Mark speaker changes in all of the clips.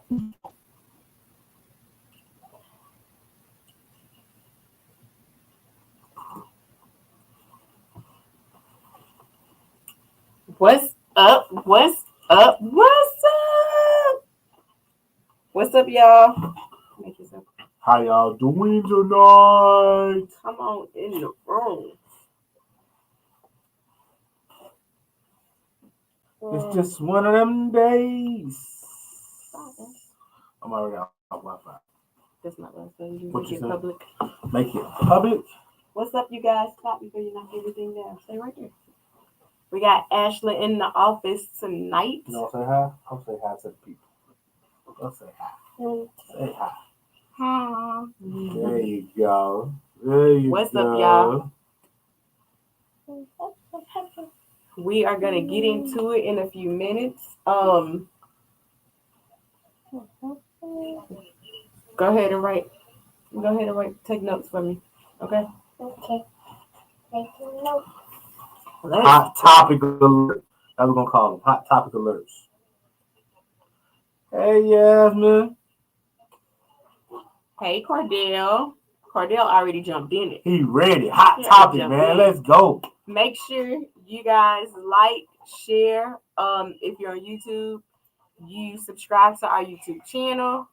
Speaker 1: What's up? What's up? What's up? What's up, y'all? Make yourself.
Speaker 2: How y'all doing tonight?
Speaker 1: Come on in the room.
Speaker 2: It's just one of them days. I'm already off Wi-Fi.
Speaker 1: That's not what I said. You
Speaker 2: What
Speaker 1: make
Speaker 2: you
Speaker 1: it
Speaker 2: say?
Speaker 1: public.
Speaker 2: Make it public.
Speaker 1: What's up, you guys? Stop before you knock everything down. Stay right there. We got Ashley in the office tonight.
Speaker 2: You want to say hi? I'll say hi to the people. I'll say hi. Say hi.
Speaker 1: Hi.
Speaker 2: There you go. There you
Speaker 1: What's
Speaker 2: go.
Speaker 1: up, y'all? We are gonna get into it in a few minutes. Go ahead and write. Go ahead and write. Take notes for me. Okay.
Speaker 3: Okay. Taking notes.
Speaker 2: Hot topic alert. That's what we're gonna call them. Hot topic alerts. Hey Yasmin.
Speaker 1: Hey, Cordell. Cordell already jumped in it.
Speaker 2: He ready. Hot
Speaker 1: He already
Speaker 2: topic,
Speaker 1: jumped
Speaker 2: man.
Speaker 1: in.
Speaker 2: Let's go.
Speaker 1: Make sure you guys like, share. If you're on YouTube, you subscribe to our YouTube channel.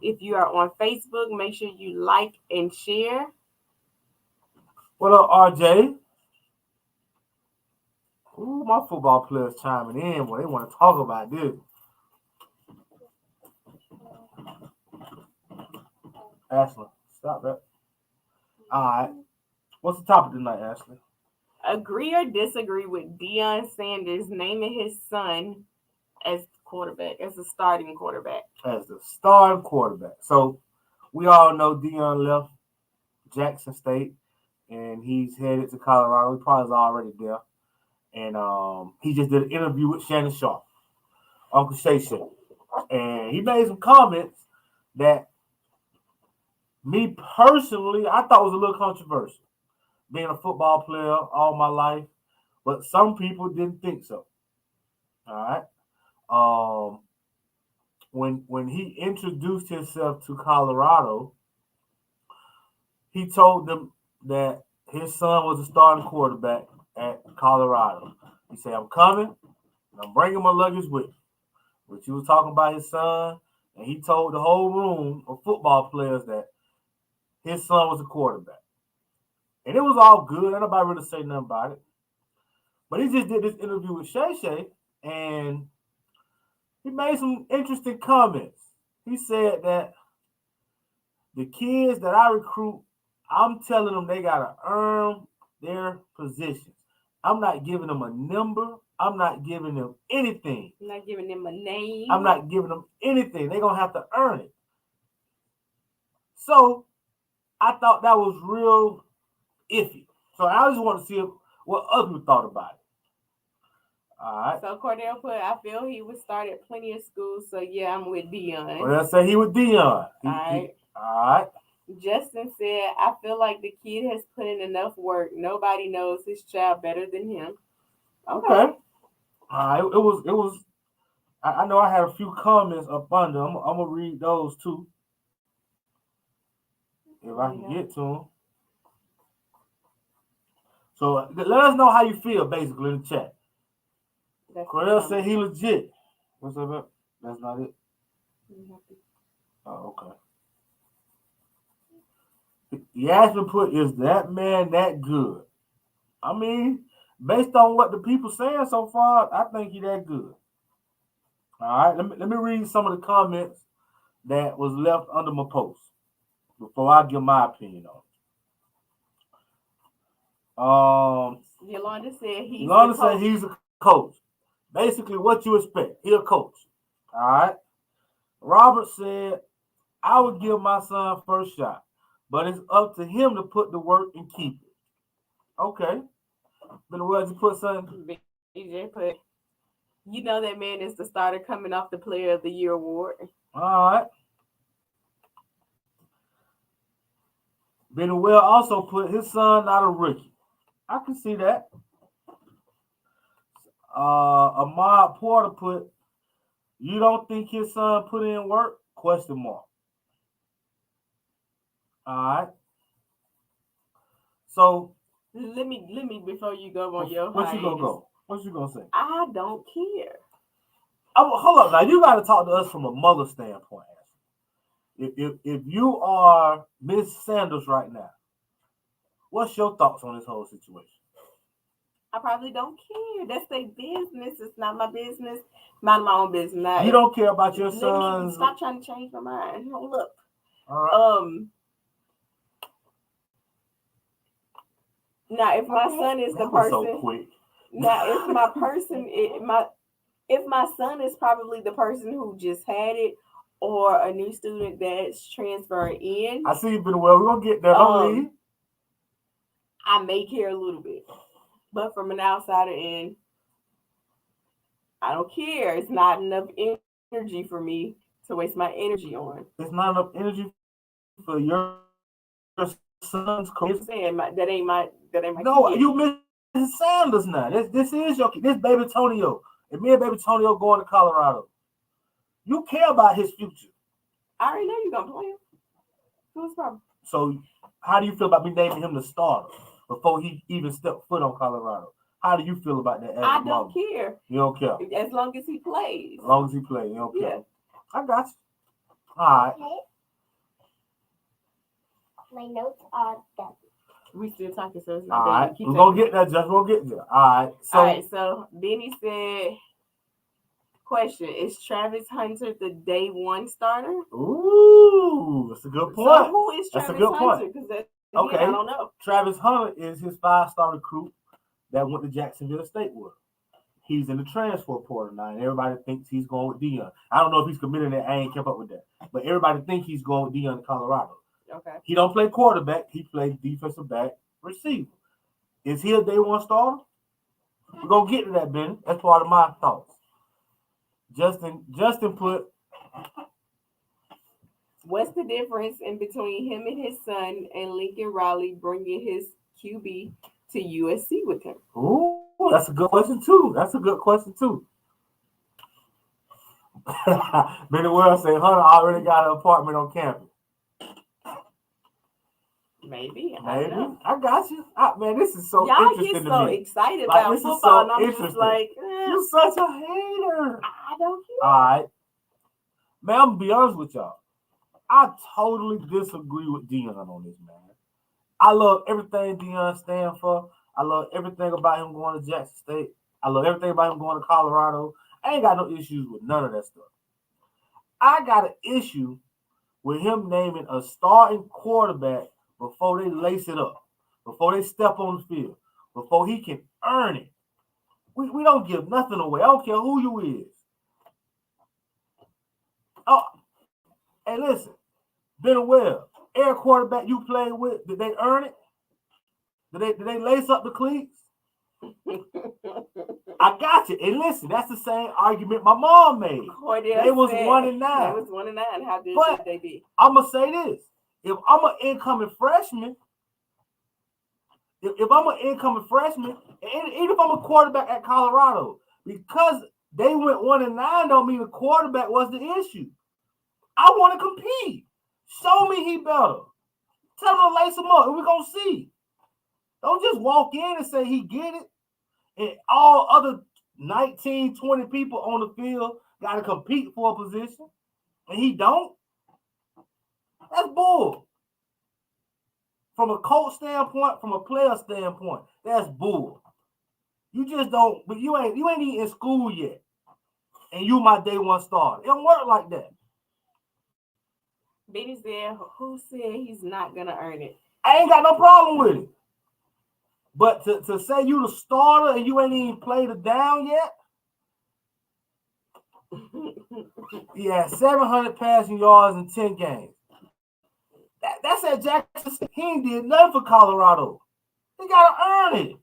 Speaker 1: If you are on Facebook, make sure you like and share.
Speaker 2: What up, RJ? Ooh, my football players chiming in when they want to talk about this. Ashley, stop that. All right. What's the topic tonight, Ashley?
Speaker 1: Agree or disagree with Deion Sanders naming his son as quarterback, as the starting quarterback?
Speaker 2: As the starting quarterback. So we all know Deion left Jackson State and he's headed to Colorado. He probably is already there. And he just did an interview with Shannon Sharp, Uncle Shay Shay. And he made some comments that me personally, I thought was a little controversial. Being a football player all my life, but some people didn't think so. All right. When he introduced himself to Colorado, he told them that his son was a starting quarterback at Colorado. He said, "I'm coming, and I'm bringing my luggage with me." Which he was talking about his son, and he told the whole room of football players that his son was a quarterback. And it was all good. Nobody really say nothing about it. But he just did this interview with Shay Shay, and he made some interesting comments. He said that the kids that I recruit, I'm telling them they got to earn their positions. I'm not giving them a number. I'm not giving them anything.
Speaker 1: I'm not giving them a name.
Speaker 2: I'm not giving them anything. They're going to have to earn it. So I thought that was real iffy. So I just want to see what other people thought about it. All right.
Speaker 1: So Cordell put, I feel he would start at plenty of schools. So yeah, I'm with Deion.
Speaker 2: Well, let's say he with Deion.
Speaker 1: All right.
Speaker 2: All right.
Speaker 1: Justin said, I feel like the kid has put in enough work. Nobody knows his child better than him. Okay.
Speaker 2: All right. It was. I know I had a few comments up under. I'm gonna read those too, if I can get to them. So let us know how you feel, basically, in the chat. Cordell said he legit. What's up? That's not it. Oh, okay. Yasmin put, is that man that good? I mean, based on what the people saying so far, I think he that good. All right, let me read some of the comments that was left under my post before I give my opinion on it.
Speaker 1: Yolanda
Speaker 2: said he's a coach. Basically, what you expect. He a coach. All right. Robert said, I would give my son first shot, but it's up to him to put the work and keep it. Okay. But where you put something?
Speaker 1: BJ put, you know that man is the starter coming off the Player of the Year award.
Speaker 2: All right. Benuel also put his son not a rookie. I can see that. Ahmad Porter put, You don't think his son put in work? Question mark. All right. So
Speaker 1: Let me before you go on your
Speaker 2: what you gonna
Speaker 1: hiatus.
Speaker 2: go? What you gonna say?
Speaker 1: I don't care.
Speaker 2: Hold up now. You got to talk to us from a mother standpoint. If you are Miss Sanders right now, what's your thoughts on this whole situation?
Speaker 1: I probably don't care. That's their business. It's not my business. Mind my own business. Now,
Speaker 2: You don't care about your
Speaker 1: let me
Speaker 2: sons.
Speaker 1: stop trying to change my mind. Hold up.
Speaker 2: All right.
Speaker 1: Now, if my son is the
Speaker 2: That was
Speaker 1: person,
Speaker 2: so quick.
Speaker 1: now if my son is probably the person who just had it, or a new student that's transferring in,
Speaker 2: I see you've been well. We're gonna get there. Don't leave.
Speaker 1: I may care a little bit, but from an outsider in, I don't care. It's not enough energy for me to waste my energy on.
Speaker 2: It's not enough energy for your son's career.
Speaker 1: I'm saying that ain't my
Speaker 2: No,
Speaker 1: kid.
Speaker 2: you Mrs. Sanders now. This is your kid. This baby Tonio. And me and baby Tonio going to Colorado. You care about his future.
Speaker 1: I already know you're gonna play him. Who's the problem?
Speaker 2: So how do you feel about me naming him the starter before he even stepped foot on Colorado? How do you feel about that? As
Speaker 1: I
Speaker 2: a
Speaker 1: don't
Speaker 2: mama?
Speaker 1: care.
Speaker 2: You don't care.
Speaker 1: As long as he plays.
Speaker 2: As long as he plays, you don't care.
Speaker 1: Yeah.
Speaker 2: I got you. All right.
Speaker 3: Okay. My notes are done.
Speaker 1: We still talking, so it's
Speaker 2: All
Speaker 1: not
Speaker 2: right.
Speaker 1: done. Keep
Speaker 2: We're gonna
Speaker 1: talking.
Speaker 2: get there, Just. We'll get there. All right. So
Speaker 1: All right, so Benny said, question, is Travis Hunter the day one starter?
Speaker 2: ooh, that's a good point.
Speaker 1: So who is
Speaker 2: That's a
Speaker 1: Travis
Speaker 2: good point.
Speaker 1: Hunter? Because again,
Speaker 2: Okay.
Speaker 1: I don't know.
Speaker 2: Travis Hunter is his 5-star recruit that went to Jacksonville State with. He's in the transfer portal now, and everybody thinks he's going with Deion. I don't know if he's committed it. I ain't kept up with that. But everybody thinks he's going with Deion in Colorado.
Speaker 1: Okay.
Speaker 2: He don't play quarterback. He plays defensive back, receiver. Is he a day one starter? We're going to get to that, Ben. That's part of my thoughts. Justin put,
Speaker 1: What's the difference in between him and his son and Lincoln Riley bringing his QB to USC with him?
Speaker 2: ooh, that's a good question, too. Benny Wells say Hunter already got an apartment on campus.
Speaker 1: Maybe. I
Speaker 2: Maybe.
Speaker 1: don't know.
Speaker 2: I got you. Man, this is so
Speaker 1: Y'all
Speaker 2: interesting
Speaker 1: get so
Speaker 2: to me.
Speaker 1: excited
Speaker 2: Like,
Speaker 1: about
Speaker 2: this is
Speaker 1: football,
Speaker 2: so
Speaker 1: and I'm just
Speaker 2: interesting.
Speaker 1: like,
Speaker 2: You're such a hater.
Speaker 1: I don't care.
Speaker 2: All right. Man, I'm going to be honest with y'all. I totally disagree with Deion on this, man. I love everything Deion stands for. I love everything about him going to Jackson State. I love everything about him going to Colorado. I ain't got no issues with none of that stuff. I got an issue with him naming a starting quarterback before they lace it up, before they step on the field, before he can earn it. We don't give nothing away. I don't care who you is. Oh, hey, listen, Ben Webb, air quarterback you played with, did they earn it? Did they lace up the cleats? I got you. And listen, that's the same argument my mom made.
Speaker 1: Cordell
Speaker 2: They was
Speaker 1: said
Speaker 2: 1-9.
Speaker 1: They was 1-9. How good
Speaker 2: But
Speaker 1: should they be?
Speaker 2: I'm gonna say this: if I'm an incoming freshman, and even if I'm a quarterback at Colorado, because they went 1-9, don't mean the quarterback was the issue. I want to compete. Show me he better. Tell him to lace him up, and we're gonna see. Don't just walk in and say he get it, and all other 19, 20 people on the field got to compete for a position, and he don't. That's bull. From a coach standpoint, from a player standpoint, that's bull. You just don't, but you ain't even in school yet, and you my day one starter. It don't work like that.
Speaker 1: Benny said, who said he's not gonna earn it?
Speaker 2: I ain't got no problem with it. But to say you the starter and you ain't even played it down yet, yeah, 700 passing yards in 10 games. That's at Jackson. He ain't did nothing for Colorado. He got to earn it.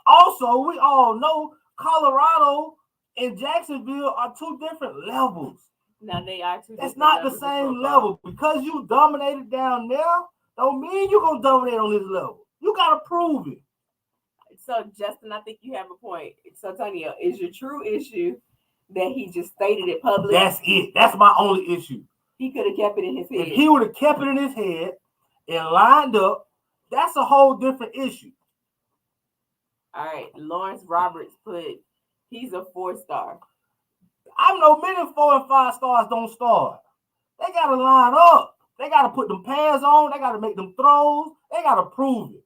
Speaker 2: Also, we all know Colorado and Jacksonville are two different levels.
Speaker 1: Now they are two.
Speaker 2: It's not the same level. Because you dominated down there, don't mean you're going to dominate on this level. You got to prove it.
Speaker 1: So, Justin, I think you have a point. So, Tonio, is your true issue that he just stated it publicly.
Speaker 2: That's it. That's my only issue.
Speaker 1: He could have kept it in his head.
Speaker 2: If he would have kept it in his head and lined up, that's a whole different issue.
Speaker 1: All right, Lawrence Roberts put he's a 4-star.
Speaker 2: I know many 4 and 5 stars don't start. They gotta line up. They gotta put them pads on. They gotta make them throws. They gotta prove it.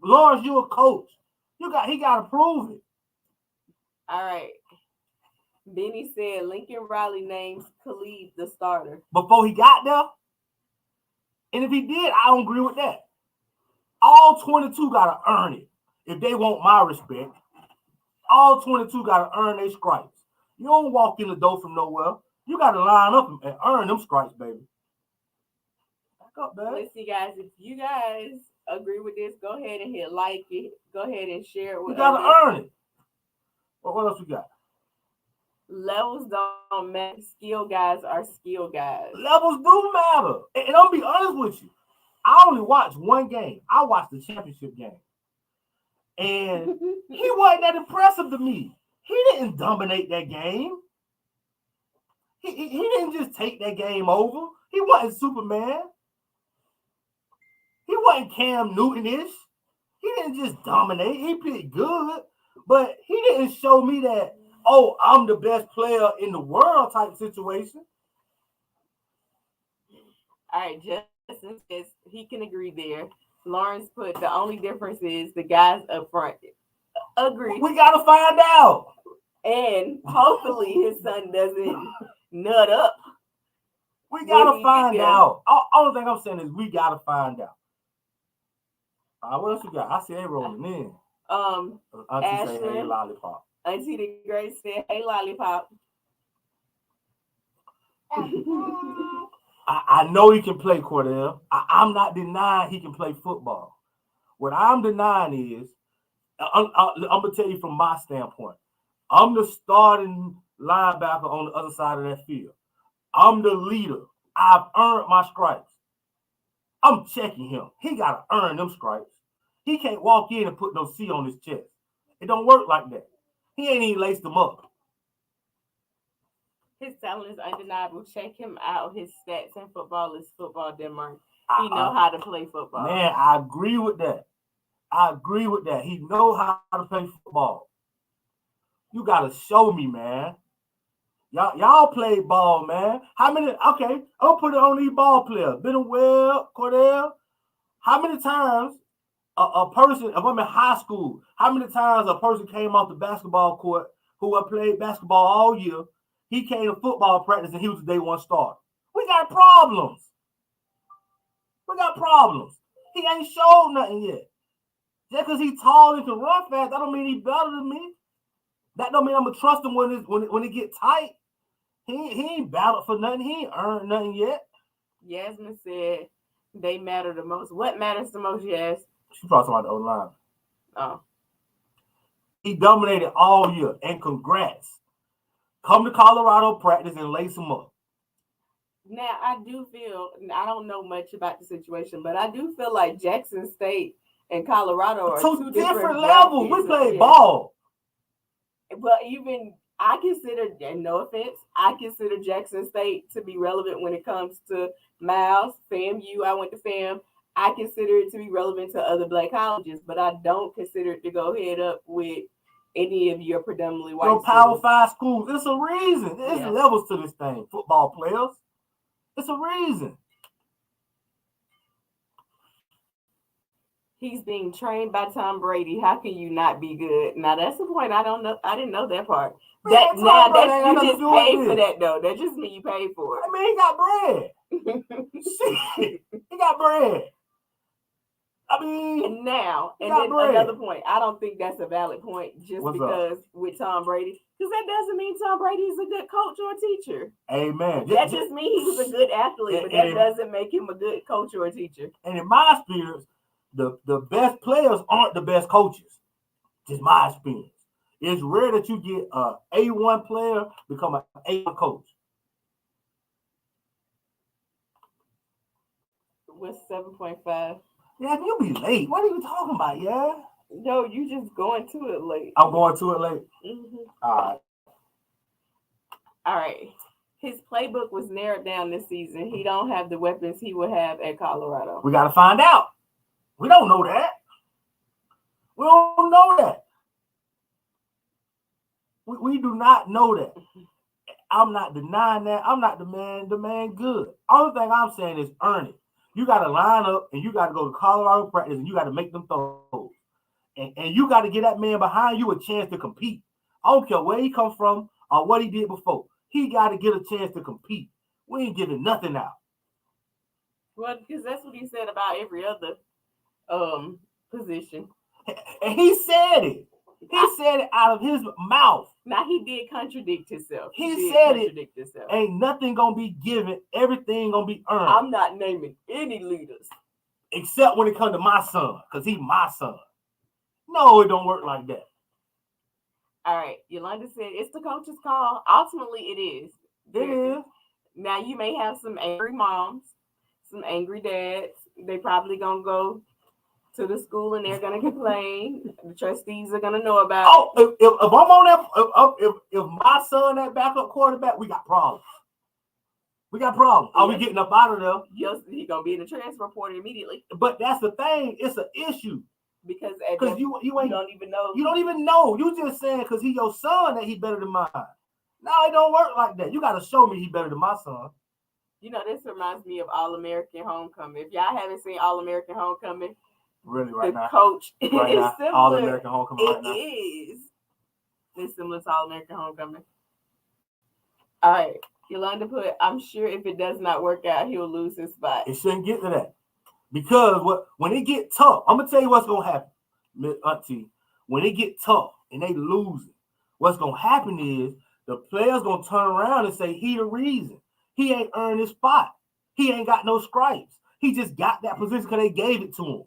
Speaker 2: Lawrence, you a coach. He gotta prove it.
Speaker 1: All right. Benny said Lincoln Riley names Khalid the starter.
Speaker 2: Before he got there? And if he did, I don't agree with that. All 22 gotta earn it. If they want my respect, all 22 gotta earn their stripes. You don't walk in the door from nowhere. You gotta line up and earn them stripes, baby. Back up, baby.
Speaker 1: Listen, guys, if you guys agree with this, go ahead and hit like it. Go ahead and share it with
Speaker 2: You gotta
Speaker 1: others.
Speaker 2: earn it. What else we got?
Speaker 1: Levels don't matter. Skill guys are skill guys.
Speaker 2: Levels do matter. And I'll be honest with you. I only watched one game. I watched the championship game. And he wasn't that impressive to me. He didn't dominate that game. He didn't just take that game over. He wasn't Superman. He wasn't Cam Newton-ish. He didn't just dominate. He played good. But he didn't show me that, oh, I'm the best player in the world type situation.
Speaker 1: All right, Justin says he can agree there. Lawrence put the only difference is the guys up front. Agree.
Speaker 2: We got to find out.
Speaker 1: And hopefully his son doesn't nut up.
Speaker 2: We got to find out. Only thing I'm saying is we got to find out. What else we got? I see they rolling in. Auntie say, hey, lollipop.
Speaker 1: Auntie the Great said, hey, lollipop.
Speaker 2: I know he can play, Cordell. I'm not denying he can play football. What I'm denying is, I'm going to tell you from my standpoint, I'm the starting linebacker on the other side of that field. I'm the leader. I've earned my stripes. I'm checking him. He got to earn them stripes. He can't walk in and put no C on his chest. It don't work like that. He ain't even laced them up.
Speaker 1: His talent is undeniable. Check him out. His stats in football is football Denmark. He know how to play football.
Speaker 2: Man, I agree with that. He know how to play football. You got to show me, man. Y'all play ball, man. How many? Okay, I'll put it on these ball players. Benwell, Cordell. How many times a person, if I'm in high school, how many times a person came off the basketball court who had played basketball all year, he came to football practice and he was the day one starter? We got problems. He ain't showed nothing yet. Just because he's tall and can run fast, that don't mean he's better than me. That don't mean I'm going to trust him when it get tight. He ain't battled for nothing. He ain't earned nothing yet.
Speaker 1: Yasmin said they matter the most. What matters the most, Yas?
Speaker 2: She probably talking about the O-line.
Speaker 1: Oh.
Speaker 2: He dominated all year, and congrats. Come to Colorado practice and lace him up.
Speaker 1: Now, I do feel, I don't know much about the situation, but I do feel like Jackson State and Colorado are two different
Speaker 2: levels. We play ball.
Speaker 1: But even, I consider, and no offense, I consider Jackson State to be relevant when it comes to Miles, FAMU. I went to FAM. I consider it to be relevant to other black colleges, but I don't consider it to go head up with any of your predominantly white schools.
Speaker 2: Power 5 schools. It's a reason. There's levels to this thing. Football players. It's a reason.
Speaker 1: He's being trained by Tom Brady. How can you not be good? Now that's the point. I don't know. I didn't know that part. You just paid for that though. That just means you paid for it.
Speaker 2: I mean, he got bread. Shit, he got bread. I mean,
Speaker 1: and then another point. I don't think that's a valid point just because with Tom Brady, because that doesn't mean Tom Brady is a good coach or a teacher.
Speaker 2: Amen.
Speaker 1: That just means he's a good athlete, but that doesn't make him a good coach or a teacher.
Speaker 2: And in my experience, the best players aren't the best coaches. Just my experience. It's rare that you get a A1 player become an A1 coach.
Speaker 1: What's 7.5?
Speaker 2: Yeah, you be late. What are you talking about, yeah?
Speaker 1: No, you just going to it late.
Speaker 2: I'm going to it late?
Speaker 1: Mm-hmm.
Speaker 2: All right.
Speaker 1: All right. His playbook was narrowed down this season. He don't have the weapons he would have at Colorado.
Speaker 2: We got to find out. We don't know that. We don't know that. We do not know that. I'm not denying that. I'm not the man good. Only thing I'm saying is earn it. You got to line up and you got to go to Colorado practice and you got to make them throws. And you got to get that man behind you a chance to compete. I don't care where he come from or what he did before. He got to get a chance to compete. We ain't giving nothing out.
Speaker 1: Well, because that's what he said about every other position.
Speaker 2: And he said it. He said it out of his mouth.
Speaker 1: Now he did contradict himself.
Speaker 2: He said it. Ain't nothing gonna be given. Everything gonna be earned.
Speaker 1: I'm not naming any leaders,
Speaker 2: except when it comes to my son, because he's my son. No, it don't work like that.
Speaker 1: All right, Yolanda said it's the coach's call. Ultimately, it is.
Speaker 2: It is.
Speaker 1: Now you may have some angry moms, some angry dads. They probably gonna go to the school and they're gonna complain. The trustees are gonna know about it.
Speaker 2: If I'm on that, if my son that backup quarterback, we got problems. We got problems. Are we getting up out of there?
Speaker 1: Yes, he's gonna be in the transfer portal immediately.
Speaker 2: But that's the thing. It's an issue
Speaker 1: because
Speaker 2: you
Speaker 1: don't even know.
Speaker 2: You don't even know. You just saying because he your son that he better than mine. No, it don't work like that. You got to show me he better than my son.
Speaker 1: You know, this reminds me of All-American Homecoming. If y'all haven't seen All-American Homecoming,
Speaker 2: really right
Speaker 1: the
Speaker 2: now,
Speaker 1: coach
Speaker 2: right
Speaker 1: is
Speaker 2: now,
Speaker 1: similar.
Speaker 2: All-American Homecoming right now.
Speaker 1: It is. It's similar to All-American Homecoming. All right. Yolanda put, I'm sure if it does not work out, he'll lose his spot.
Speaker 2: It shouldn't get to that. Because when it get tough, I'm going to tell you what's going to happen, Miss Auntie. When it get tough and they lose it, what's going to happen is the player's going to turn around and say he the reason. He ain't earned his spot. He ain't got no stripes. He just got that position because they gave it to him.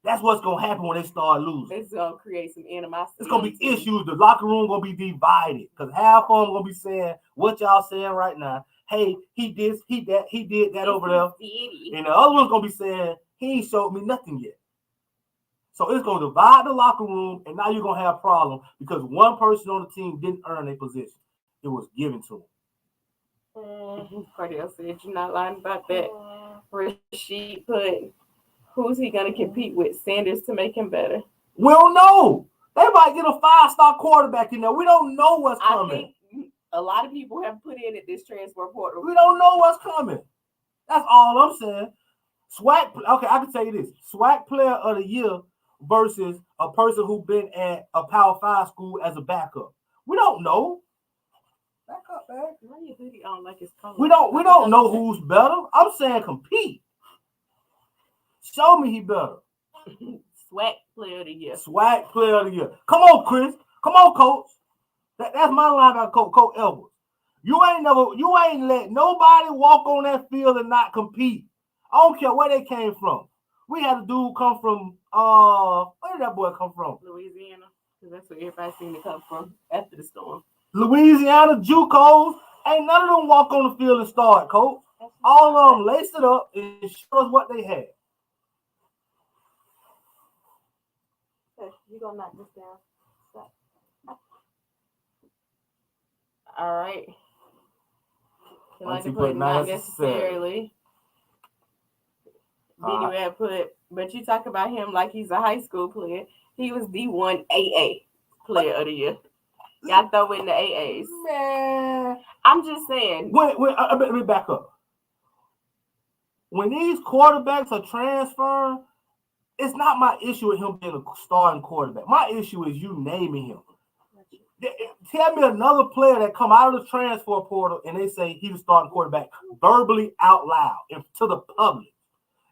Speaker 2: That's what's going to happen when they start losing.
Speaker 1: It's going to create some animosity.
Speaker 2: It's going to be issues. The locker room going to be divided because half of them going to be saying what y'all saying right now. Hey, he did that over there. And the other one's going to be saying he ain't showed me nothing yet. So it's going to divide the locker room, and now you're going to have a problem because one person on the team didn't earn a position. It was given to him.
Speaker 1: Cordell said you're not lying about that. Rasheed put, who's he going to compete with? Sanders to make him better?
Speaker 2: We don't know. They might get a 5-star quarterback in there. We don't know what's coming.
Speaker 1: I think a lot of people have put in at this transfer portal.
Speaker 2: We don't know what's coming. That's all I'm saying. SWAC, okay, I can tell you this. SWAC player of the year versus a person who's been at a Power 5 school as a backup. We don't know. Back up, man.
Speaker 1: Why your hoodie on like it's cold?
Speaker 2: We don't know who's better. I'm saying compete. Show me he better.
Speaker 1: SWAC player of the year.
Speaker 2: SWAC player of the year. Come on, Chris. Come on, coach. That's my linebacker coach, Coach Edwards. You ain't let nobody walk on that field and not compete. I don't care where they came from. We had a dude come from where did that boy come from?
Speaker 1: Louisiana. Because that's where everybody seemed to come from after the storm.
Speaker 2: Louisiana, JUCOs. Ain't none of them walk on the field and start, coach. All of them laced it up and showed us what they had.
Speaker 1: Okay, you gonna knock this down. Stop. All right. You like to put not necessarily. Then you had put, but you talk about him like he's a high school player. He was D1 AA player of the year. Y'all throw in the AAs.
Speaker 2: Man.
Speaker 1: I'm just saying.
Speaker 2: Wait, let me back up. When these quarterbacks are transferring, it's not my issue with him being a starting quarterback. My issue is you naming him. Tell me another player that come out of the transfer portal and they say he's a starting quarterback verbally out loud and to the public.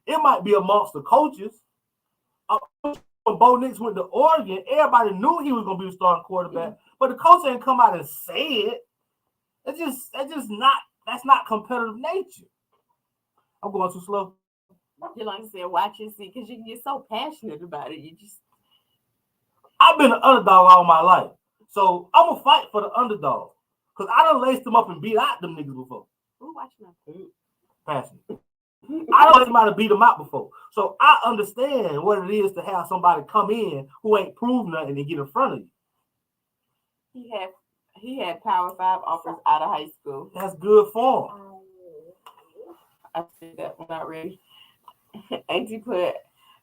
Speaker 2: It might be amongst the coaches. When Bo Nix went to Oregon, everybody knew he was going to be a starting quarterback, but the coach ain't come out and say it. That's not competitive nature. I'm going too slow.
Speaker 1: You like to say, watch and see, because you're so passionate about it.
Speaker 2: I've been an underdog all my life. So I'm going to fight for the underdog. Because I done laced them up and beat out them niggas before.
Speaker 1: Who watching my
Speaker 2: Passionate. I don't let somebody beat them out before. So I understand what it is to have somebody come in who ain't proved nothing and get in front of you.
Speaker 1: He had He had Power 5 offers out of high school.
Speaker 2: That's good for him.
Speaker 1: I said that one already. Auntie put,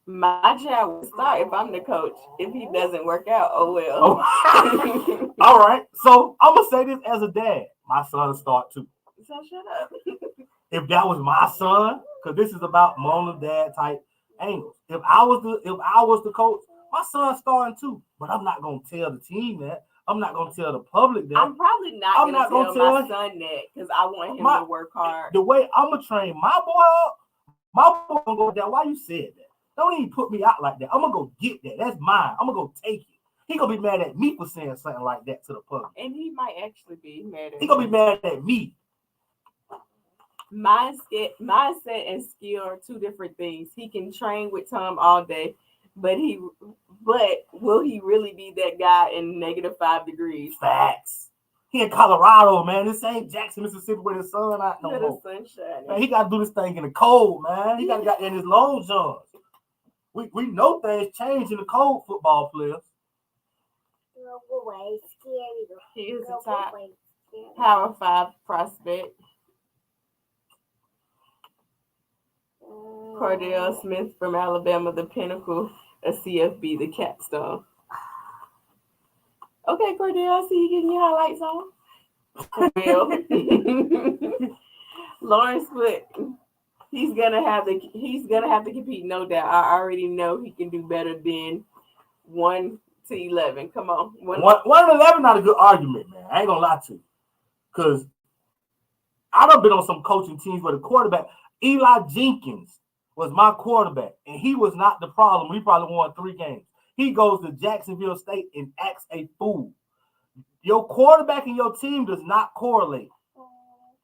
Speaker 1: my child will start if I'm the coach. If he doesn't work out, oh well.
Speaker 2: Oh. All right. So I'm gonna say this as a dad. My son will start too.
Speaker 1: So shut up.
Speaker 2: If that was my son, because this is about mom and dad type angles. If I was the coach, my son's starting too. But I'm not gonna tell the team that. I'm not gonna tell the public that.
Speaker 1: I'm probably not gonna tell my son that because I want him to work hard.
Speaker 2: The way I'm gonna train my boy up, my boy gonna go down. Why you said that? Don't even put me out like that. I'm gonna go get that. That's mine. I'm gonna go take it. He gonna be mad at me for saying something like that to the public.
Speaker 1: And he might actually be mad at
Speaker 2: He gonna be mad at me.
Speaker 1: Mindset and skill are two different things. He can train with Tom all day, but will he really be that guy in -5 degrees?
Speaker 2: Facts. He in Colorado, man. This ain't Jackson, Mississippi, where the sun out no more.
Speaker 1: Sunshine.
Speaker 2: Man, he gotta do this thing in the cold, man. He gotta get in his long johns. We know things change in the cold, football players.
Speaker 1: He is a top Power 5 prospect. Cordell Smith from Alabama, the pinnacle, a CFB, the capstone. Okay, Cordell, I see you getting your highlights on. Lawrence Foot, he's gonna have to compete, no doubt. I already know he can do better than 1 to 11. Come on,
Speaker 2: 1 to 11, not a good argument, man. I ain't gonna lie to you, because I done been on some coaching teams where the quarterback, Eli Jenkins, was my quarterback, and he was not the problem. We probably won 3 games. He goes to Jacksonville State and acts a fool. Your quarterback and your team does not correlate.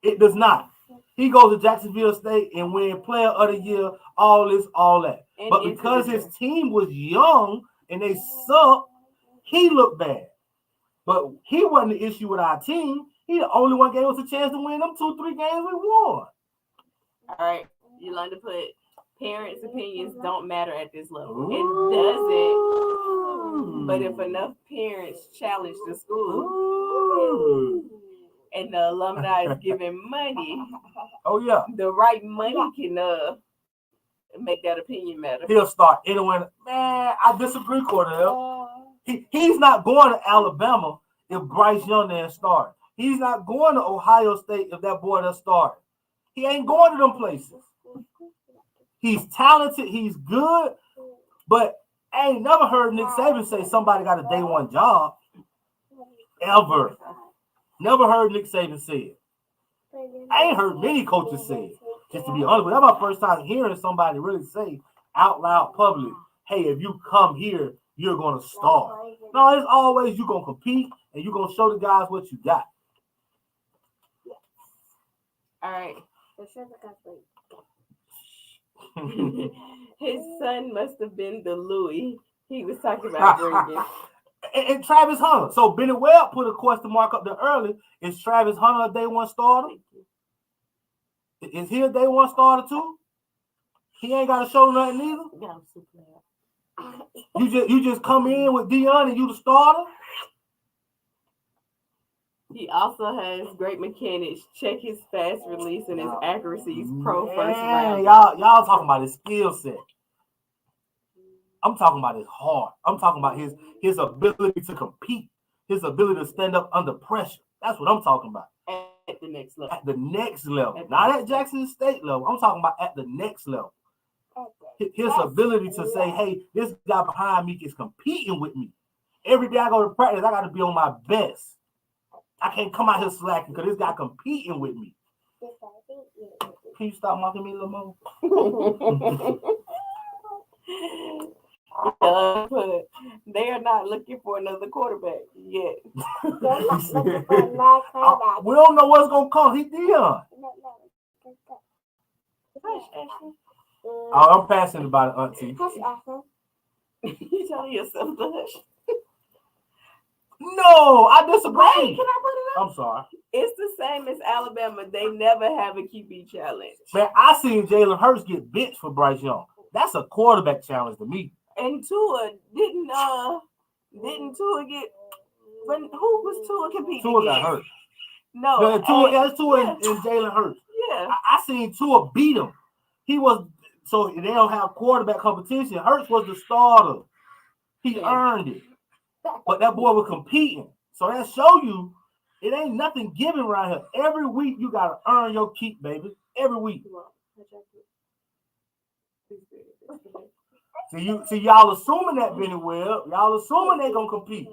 Speaker 2: It does not. He goes to Jacksonville State and win Player of the Year, all this, all that. But because his team was young and they sucked, he looked bad. But he wasn't the issue with our team. He the only one gave us a chance to win them 2-3 games we won.
Speaker 1: All right. You learn to put parents' opinions don't matter at this level.
Speaker 2: Ooh.
Speaker 1: It doesn't. But if enough parents challenge the school and the alumni is giving money,
Speaker 2: oh yeah,
Speaker 1: the right money can make that opinion matter.
Speaker 2: He'll start anywhere. Man, I disagree, Cordell. He's not going to Alabama if Bryce Young didn't start. He's not going to Ohio State if that boy doesn't start. He ain't going to them places. He's talented. He's good. But I ain't never heard Nick Saban say somebody got a day one job. Ever. Never heard Nick Saban say it. I ain't heard many coaches say it. Just to be honest with you, that's my first time hearing somebody really say out loud public, hey, if you come here, you're going to start. No, it's always you're going to compete and you're going to show the guys what you got.
Speaker 1: All right. His son must have been the Louis he was talking about bringing.
Speaker 2: And Travis Hunter. So Benny Webb put a question mark up there early. Is Travis Hunter a day one starter? Is he a day one starter too? He ain't got to show nothing either. You just come in with Deion and you the starter.
Speaker 1: He also has great mechanics. Check his fast release and his accuracy. He's pro first round.
Speaker 2: Y'all talking about his skill set. I'm talking about his heart. I'm talking about his ability to compete, his ability to stand up under pressure. That's what I'm talking about.
Speaker 1: At the next level.
Speaker 2: At the next level. Not at Jackson State level. I'm talking about at the next level. His ability to say, hey, this guy behind me is competing with me. Every day I go to practice, I got to be on my best. I can't come out here slacking because this guy competing with me. Can you stop mocking me a little more?
Speaker 1: They are not looking for another quarterback yet.
Speaker 2: We don't know what's going to come. He Deion. Oh, I'm passionate about it, Auntie.
Speaker 1: You telling yourself to hush?
Speaker 2: No, I disagree.
Speaker 1: Wait, can I put it up?
Speaker 2: I'm sorry.
Speaker 1: It's the same as Alabama. They never have a QB challenge.
Speaker 2: Man, I seen Jalen Hurts get benched for Bryce Young. That's a quarterback challenge to me.
Speaker 1: And Tua didn't Tua get But who was Tua competing
Speaker 2: Tua got
Speaker 1: against?
Speaker 2: hurt.
Speaker 1: No,
Speaker 2: It's Tua and Jalen Hurts.
Speaker 1: Yeah.
Speaker 2: I seen Tua beat him. He was so they don't have quarterback competition. Hurts was the starter. He earned it. But that boy was competing. So that show you it ain't nothing given right here. Every week you gotta earn your keep, baby. Every week. See y'all assuming that Benny Webb. Y'all assuming they gonna compete.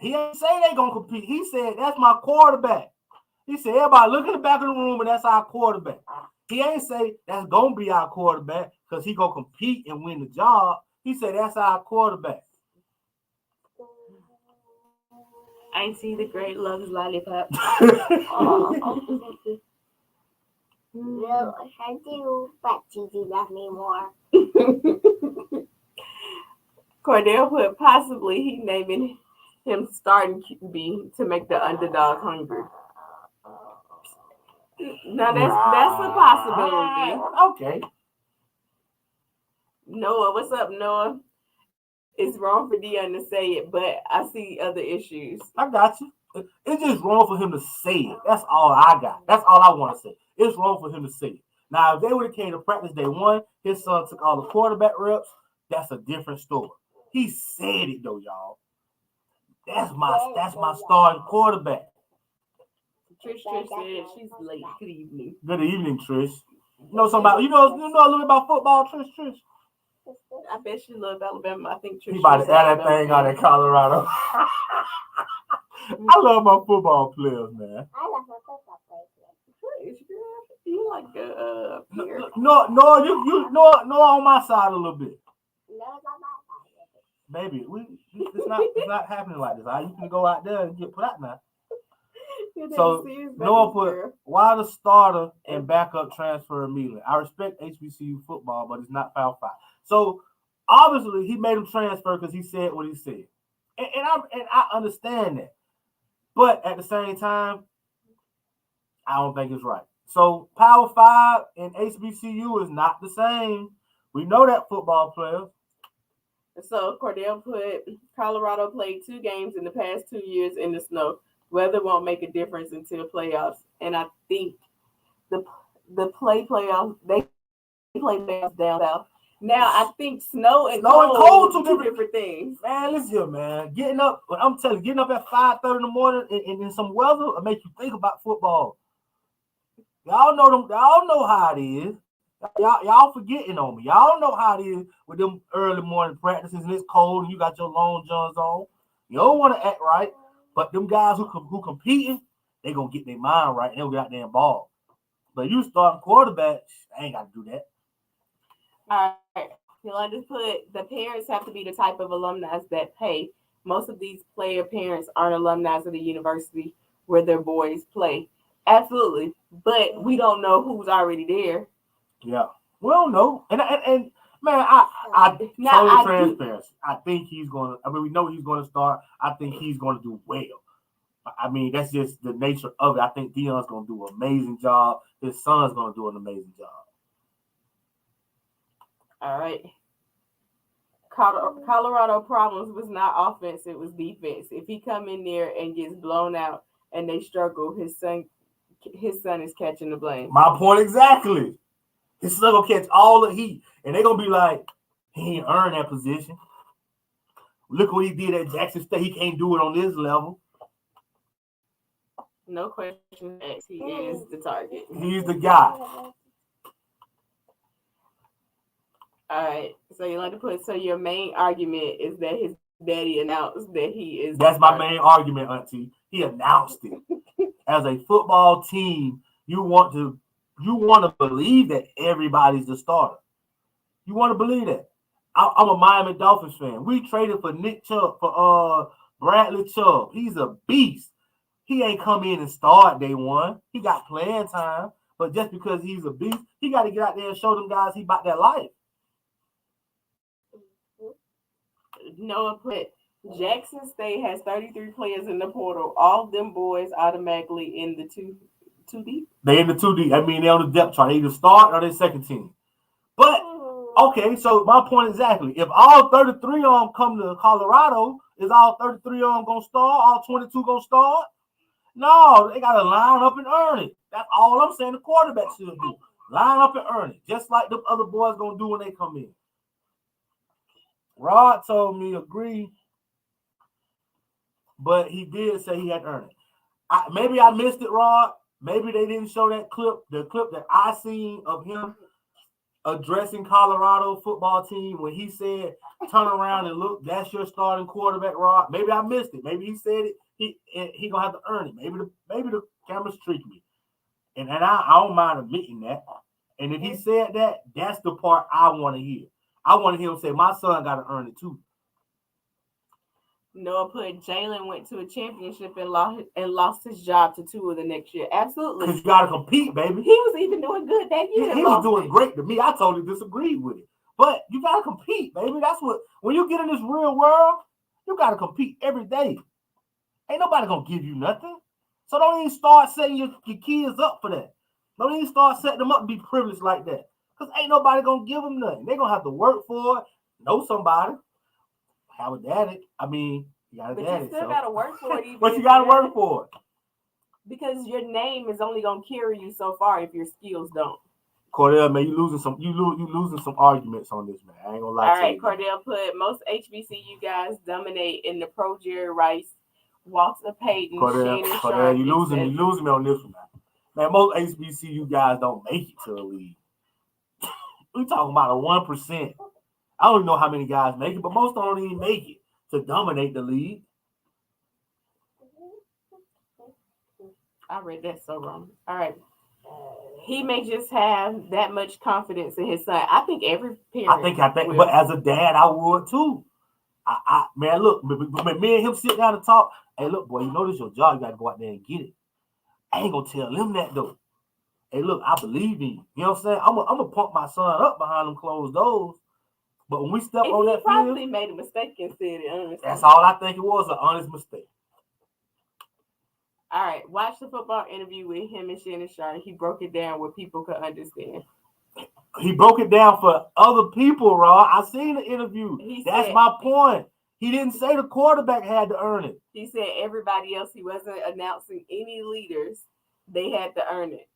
Speaker 2: He ain't say they gonna compete. He said that's my quarterback. He said everybody look in the back of the room and that's our quarterback. He ain't say that's gonna be our quarterback because he gonna compete and win the job. He said that's our quarterback.
Speaker 1: I see the great loves lollipop.
Speaker 3: No, I do, but Gigi love me more.
Speaker 1: Cordell put possibly he naming him starting QB to make the underdog hungry. Now that's a possibility.
Speaker 2: Okay.
Speaker 1: Noah, what's up, Noah? It's wrong for Deion to say it, but I see other issues.
Speaker 2: I got you. It's just wrong for him to say it. That's all I got. That's all I want to say. It's wrong for him to say it. Now, if they would have came to practice day one, his son took all the quarterback reps, that's a different story. He said it though, y'all. That's my starting quarterback.
Speaker 1: Trish said she's late. Good evening.
Speaker 2: Good evening, Trish. You know somebody? You know a little bit about football, Trish.
Speaker 1: I bet she loved Alabama. I think Trish.
Speaker 2: He about to add that thing out in Colorado. I love my football players, man.
Speaker 3: I love my football players.
Speaker 1: You like
Speaker 2: No, you on my side a little bit.
Speaker 3: No, it's not my side.
Speaker 2: Baby, it's not happening like this. You can go out there and get put out now. So Noah put why the starter and backup transfer immediately. I respect HBCU football, but it's not Power 5. So obviously he made him transfer because he said what he said, and I understand that. But at the same time, I don't think it's right. So Power 5 and HBCU is not the same. We know that, football players.
Speaker 1: So Cordell put Colorado played 2 games in the past 2 years in the snow. Weather won't make a difference until playoffs. And I think the playoffs, they play playoffs down south. Now I think snow and cold two different things.
Speaker 2: Man, listen here, man. Getting up at 5:30 in the morning in some weather will make you think about football. Y'all know them. Y'all know how it is. Y'all forgetting on me. Y'all know how it is with them early morning practices and it's cold and you got your long johns on. You don't want to act right, but them guys who competing, they gonna get their mind right and they'll get out there and ball. But you starting quarterback, I ain't got to do that.
Speaker 1: All right. Yolanda put the parents have to be the type of alumni that pay. Most of these player parents aren't alumni of the university where their boys play. Absolutely, but we don't know who's already there.
Speaker 2: Yeah, we don't know. And man, I totally transparency. I think he's going to. I mean, we know he's going to start. I think he's going to do well. I mean, that's just the nature of it. I think Deion's going to do an amazing job. His son's going to do an amazing job.
Speaker 1: All right. Colorado problems was not offense, it was defense. If he come in there and gets blown out and they struggle, his son is catching the blame.
Speaker 2: My point exactly. His son gonna catch all the heat, and they're gonna be like, he ain't earned that position. Look what he did at Jackson State. He can't do it on this level.
Speaker 1: No question. He is the target.
Speaker 2: He's the guy.
Speaker 1: All right. So you like to put. So your main argument is that his daddy announced that he is.
Speaker 2: That's my main argument, Auntie. He announced it. As a football team, you want to believe that everybody's the starter. You want to believe that. I'm a Miami Dolphins fan. We traded for Nick Chubb for Bradley Chubb. He's a beast. He ain't come in and start day one. He got playing time, but just because he's a beast, he got to get out there and show them guys he about that life.
Speaker 1: Noah put Jackson State has 33 players in the portal. All of them boys automatically in the 2D.
Speaker 2: They in the 2D. I mean, they're on the depth chart. They either start or they second team. But okay, so my point exactly. If all 33 of them come to Colorado, Is all 33 of them gonna start? All 22 gonna start? No, they gotta line up and earn it. That's all I'm saying. The quarterback should do. Line up and earn it, just like the other boys gonna do when they come in. Rod told me agree, but he did say he had to earn it. Maybe I missed it, Rod. Maybe they didn't show that clip. The clip that I seen of him addressing Colorado football team when he said, "Turn around and look. That's your starting quarterback, Rod." Maybe I missed it. Maybe he said it. He gonna have to earn it. Maybe the cameras tricked me, and I don't mind admitting that. And if he said that, that's the part I want to hear. I want to hear him say, "My son got to earn it too."
Speaker 1: Noah put Jalen went to a championship and lost his job to Tua the next year. Absolutely.
Speaker 2: Because you got to compete, baby.
Speaker 1: He was even doing good that year.
Speaker 2: He was doing great to me. I totally disagreed with it. But you got to compete, baby. That's what, when you get in this real world, you got to compete every day. Ain't nobody going to give you nothing. So don't even start setting your kids up for that. Don't even start setting them up to be privileged like that. Because ain't nobody going to give them nothing. They're going to have to work for it, know somebody. Have a daddy. I mean, you got a daddy.
Speaker 1: You still got to work for it.
Speaker 2: But you got to work for it.
Speaker 1: Because your name is only going to carry you so far if your skills don't.
Speaker 2: Cordell, man, you losing some arguments on this, man. I ain't gonna lie to you.
Speaker 1: All right, Cordell put most HBCU guys dominate in the pro Jerry Rice, Walter Payton,
Speaker 2: Cordell, you losing me on this one, man. Man, most HBCU guys don't make it to the league. We talking about a 1%. I don't even know how many guys make it, but most don't even make it to dominate the league.
Speaker 1: I read that so wrong. All right. He may just have that much confidence in his son. I think every parent.
Speaker 2: I think, but as a dad, I would too. Man, look, me and him sit down and talk. Hey, look, boy, you know this is your job. You got to go out there and get it. I ain't gonna tell him that though. Hey, look, I believe in you. You know what I'm saying? I'm gonna pump my son up behind them closed doors. But when we step on that field,
Speaker 1: he probably made a mistake and said it honestly.
Speaker 2: That's all I think it was, an honest mistake.
Speaker 1: All right, watch the football interview with him and Shannon Sharp. He broke it down where people could understand.
Speaker 2: He broke it down for other people, Rod. I seen the interview. That's my point. He didn't say the quarterback had to earn it.
Speaker 1: He said everybody else, he wasn't announcing any leaders. They had to earn it.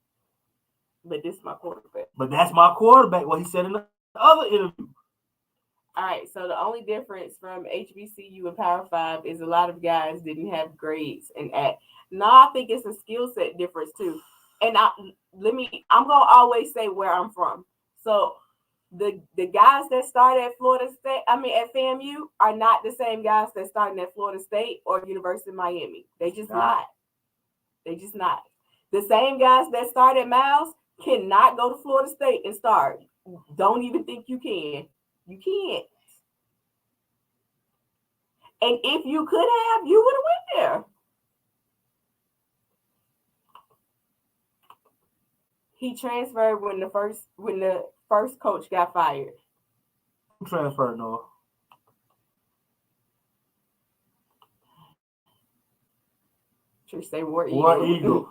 Speaker 1: But this is my quarterback.
Speaker 2: But that's my quarterback, what he said in the other interview.
Speaker 1: All right, so the only difference from HBCU and Power 5 is a lot of guys didn't have grades and act. No, I think it's a skill set difference too. And I'm gonna always say where I'm from. So the guys that start at at FAMU are not the same guys that starting at Florida State or University of Miami. They just not. They just not. The same guys that start at Miles cannot go to Florida State and start. Don't even think you can. You can't. And if you could have, you would have went there. He transferred when the first coach got fired.
Speaker 2: Who transferred, Noah?
Speaker 1: Should say War Eagle.
Speaker 2: War Eagle.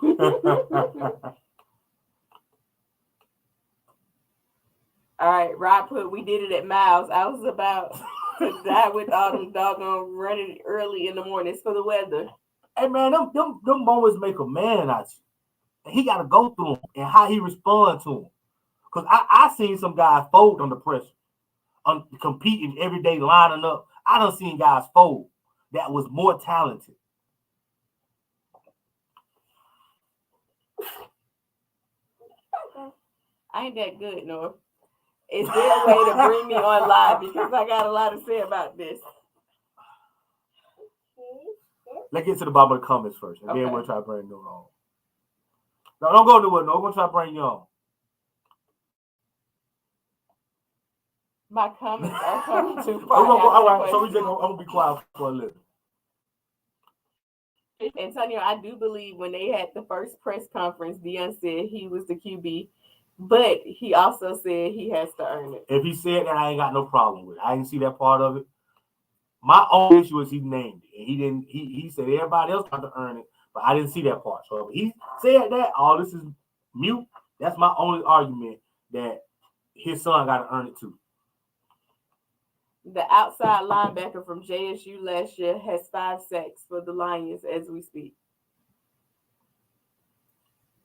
Speaker 1: All right, Rob put, we did it at Miles. I was about to die with all them doggone running early in the mornings for the weather.
Speaker 2: Hey, man, them moments make a man out you. And he got to go through them and how he responds to them. Because I seen some guys fold under pressure, competing every day, lining up. I done seen guys fold that was more talented.
Speaker 1: I ain't that good, Noah. Is there a way to bring me on live? Because I got a lot to say about this.
Speaker 2: Let's get to the bottom of the comments first, and then we'll try to bring Noah on. No, don't go nowhere, Noah. We're going to try to bring you on.
Speaker 1: My comments are coming too far.
Speaker 2: All right, so I'm going to be quiet for a little.
Speaker 1: Antonio, I do believe when they had the first press conference, Deion said he was the QB, but he also said he has to earn it.
Speaker 2: If he said that, I ain't got no problem with it. I didn't see that part of it. My only issue is he named it. And he didn't. He said everybody else got to earn it, but I didn't see that part. So if he said that, this is mute. That's my only argument, that his son got to earn it too.
Speaker 1: The outside linebacker from JSU last year has 5 sacks for the Lions as we speak.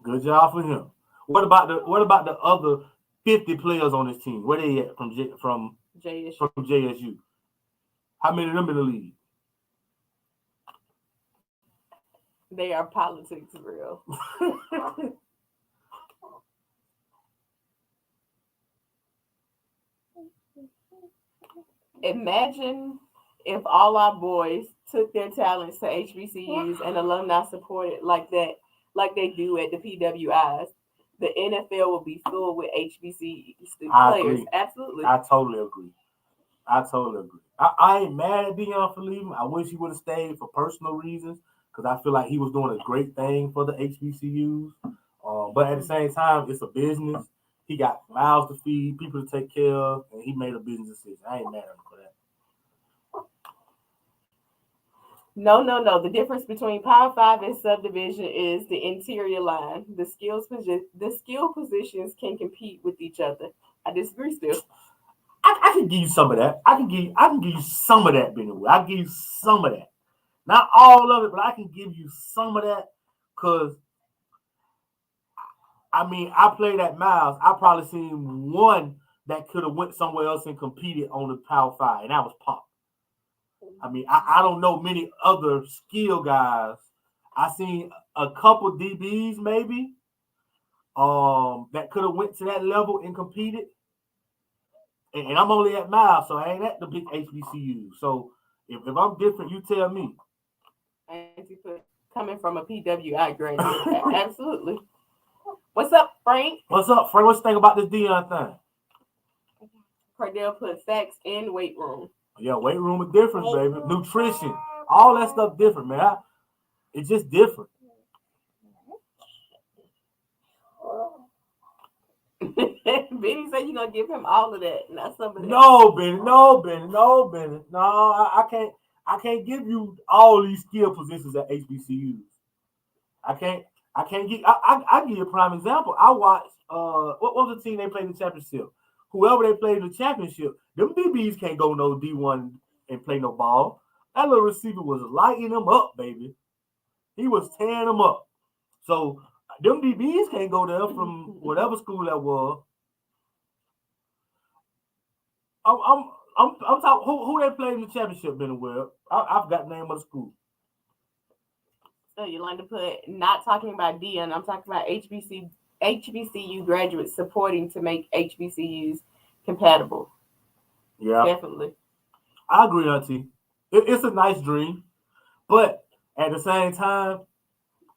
Speaker 2: Good job for him. What about the other 50 players on this team? Where they at
Speaker 1: JSU.
Speaker 2: from JSU? How many of them in the league?
Speaker 1: They are politics real. Imagine if all our boys took their talents to HBCUs and alumni supported like that, like they do at the PWIs. The NFL will be filled with HBC
Speaker 2: I
Speaker 1: players.
Speaker 2: agree.
Speaker 1: Absolutely.
Speaker 2: I totally agree. I totally agree. I ain't mad at Deion for leaving. I wish he would have stayed for personal reasons because I feel like he was doing a great thing for the HBCUs. But at the same time, it's a business. He got mouths to feed, people to take care of, and he made a business decision. I ain't mad at him for that.
Speaker 1: No, no, no. The difference between Power Five and subdivision is the interior line. The skill positions can compete with each other. I disagree still.
Speaker 2: I can give you some of that. I can give you some of that, Benny. I can give you some of that. Not all of it, but I can give you some of that because I mean I played at Miles. I probably seen one that could have went somewhere else and competed on the Power Five, and that was Pop. I mean, I don't know many other skill guys. I seen a couple DBs maybe that could have went to that level and competed. And I'm only at Miles, so I ain't at the big HBCU. So if I'm different, you tell me.
Speaker 1: Auntie put coming from a PWI graduate. Absolutely. What's up, Frank?
Speaker 2: What's up, Frank? What you think about this Deion thing?
Speaker 1: Cordell put facts in weight room.
Speaker 2: Yeah, weight room is different, baby. Nutrition, all that stuff different, man. It's just different.
Speaker 1: Benny said you're gonna give him all of that, not some of that.
Speaker 2: No, Benny, no, Benny, no, Benny. No, I can't. I can't give you all these skill positions at HBCUs. I can't. I can't give. I give you a prime example. I watched. What was the team they played in the championship? Whoever they played in the championship, them DBs can't go no D1 and play no ball. That little receiver was lighting them up, baby. He was tearing them up. So them DBs can't go there from whatever school that was. I'm I'm I'm talking who they played in the championship in the world. I've got the name of the school.
Speaker 1: So Yolanda put not talking about Deion. I'm talking about HBCU graduates supporting to make HBCUs compatible.
Speaker 2: Yeah,
Speaker 1: Definitely.
Speaker 2: I agree, Auntie. It's a nice dream, but at the same time,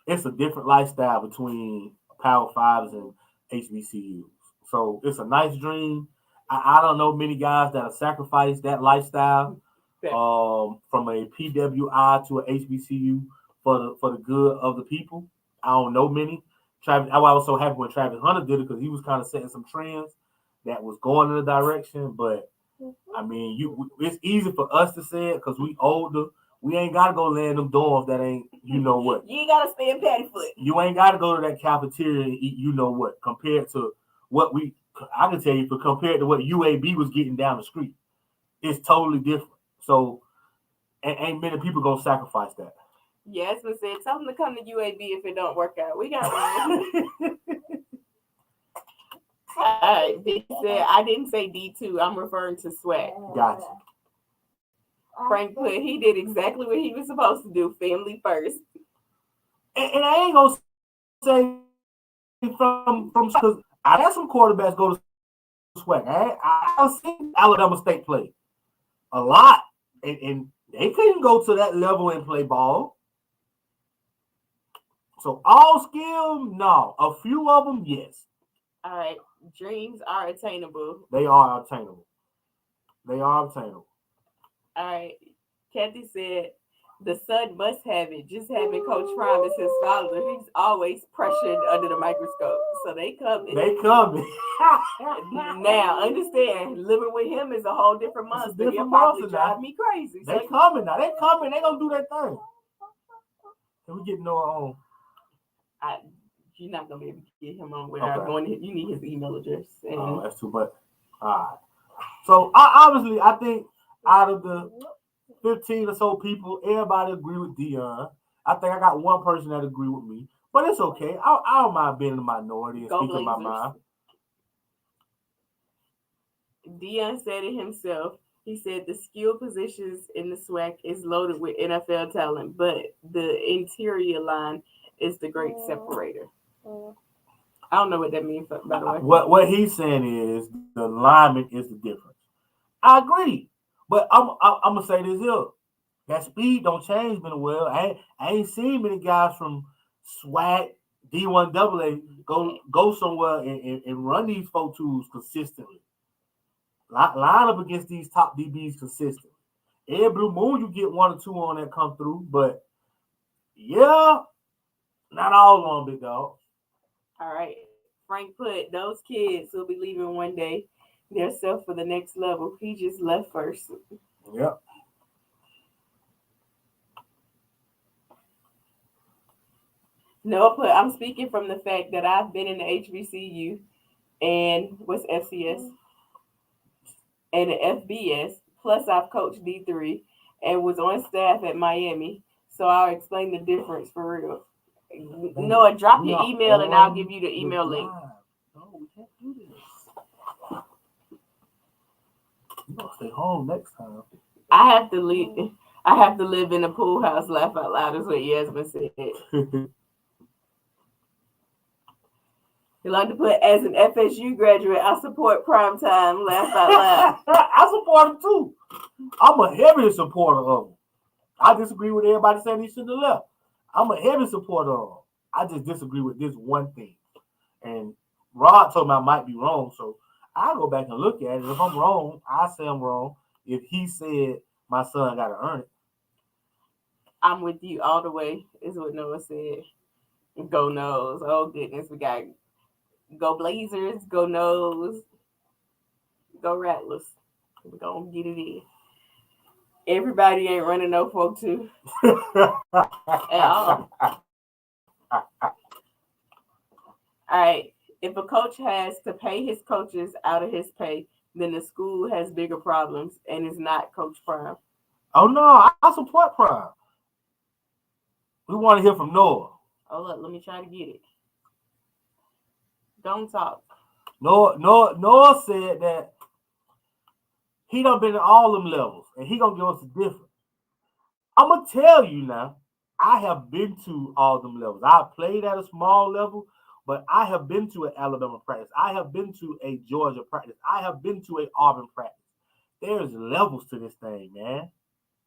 Speaker 2: it's a different lifestyle between Power Fives and HBCUs. So it's a nice dream. I don't know many guys that have sacrificed that lifestyle from a PWI to a HBCU for the good of the people. I don't know many. Travis, I was so happy when Travis Hunter did it because he was kind of setting some trends that was going in a direction. But I mean, it's easy for us to say it because we older. We ain't gotta go land them dorms that ain't you know what.
Speaker 1: You ain't gotta stay in Pattyfoot.
Speaker 2: You ain't gotta go to that cafeteria and eat you know what compared to what I can tell you for compared to what UAB was getting down the street. It's totally different. So ain't many people gonna sacrifice that.
Speaker 1: Yasmin said, tell them to come to UAB if it don't work out. We got one. All right. They said, I didn't say D2. I'm referring to Swag.
Speaker 2: Gotcha.
Speaker 1: Frank put, he did exactly what he was supposed to do. Family first.
Speaker 2: And I ain't gonna say from because I had some quarterbacks go to Swag. I seen Alabama State play a lot, and they couldn't go to that level and play ball. So all skill, no. A few of them, yes.
Speaker 1: All right. Dreams are attainable.
Speaker 2: They are attainable. They are attainable.
Speaker 1: All right. Kathy said, the son must have it. Just having Coach Prime as his father, he's always pressured under the microscope. So they coming.
Speaker 2: They coming.
Speaker 1: Now, understand, living with him is a whole different monster. He'll probably drive me crazy.
Speaker 2: They coming now. They coming. They gonna do their thing. Can we get Noah on?
Speaker 1: You're not gonna be able to get him on without going. You need his email address.
Speaker 2: Oh, that's too much. All right. So obviously, I think out of the 15 or so people, everybody agree with Deion. I think I got one person that agree with me, but it's okay. I don't mind being in the minority and
Speaker 1: Go
Speaker 2: speaking my
Speaker 1: Blazers.
Speaker 2: mind.
Speaker 1: Deion said it himself. He said the skill positions in the SWAC is loaded with NFL talent, but the interior line is the great separator. I don't know what that means, by the way.
Speaker 2: What he's saying is the alignment is the difference. I agree, but I'm gonna say this here. That speed don't change very well. I ain't seen many guys from SWAC D1 AA go somewhere and run these 4-2s consistently. Line up against these top DBs consistently. Every blue moon you get one or two on that come through, but yeah, not all on big dog.
Speaker 1: All right. Frank put those kids will be leaving one day. They're set for the next level. He just left first.
Speaker 2: Yep.
Speaker 1: Noah put, I'm speaking from the fact that I've been in the HBCU and what's FCS and the FBS. Plus, I've coached D3 and was on staff at Miami. So I'll explain the difference for real. Noah, drop your email and I'll give you the email link.
Speaker 2: No, we can't do this. You gonna stay home next time.
Speaker 1: I have to leave. I have to live in a pool house. Laugh out loud is what Yasmin said. Yolanda put, as an FSU graduate, I support prime time. Laugh out loud.
Speaker 2: I support him too. I'm a heavy supporter of him. I disagree with everybody saying he shouldn't have left. I'm a heavy supporter of him. I just disagree with this one thing. And Rod told me I might be wrong, so I'll go back and look at it. If I'm wrong, I say I'm wrong. If he said my son got to earn it.
Speaker 1: I'm with you all the way, is what Noah said. Go Nose. Oh, goodness. We got go Blazers, go Nose, go Rattlers. We're going to get it in. Everybody ain't running no 4-2 at all. All right. If a coach has to pay his coaches out of his pay, then the school has bigger problems and is not Coach Prime.
Speaker 2: Oh, no. I support Prime. We want to hear from Noah.
Speaker 1: Oh, look. Let me try to get it. Don't talk.
Speaker 2: Noah said that he done been at all them levels, and he gonna give us a difference. I'm gonna tell you now, I have been to all them levels. I played at a small level, but I have been to an Alabama practice. I have been to a Georgia practice. I have been to a Auburn practice. There's levels to this thing, man.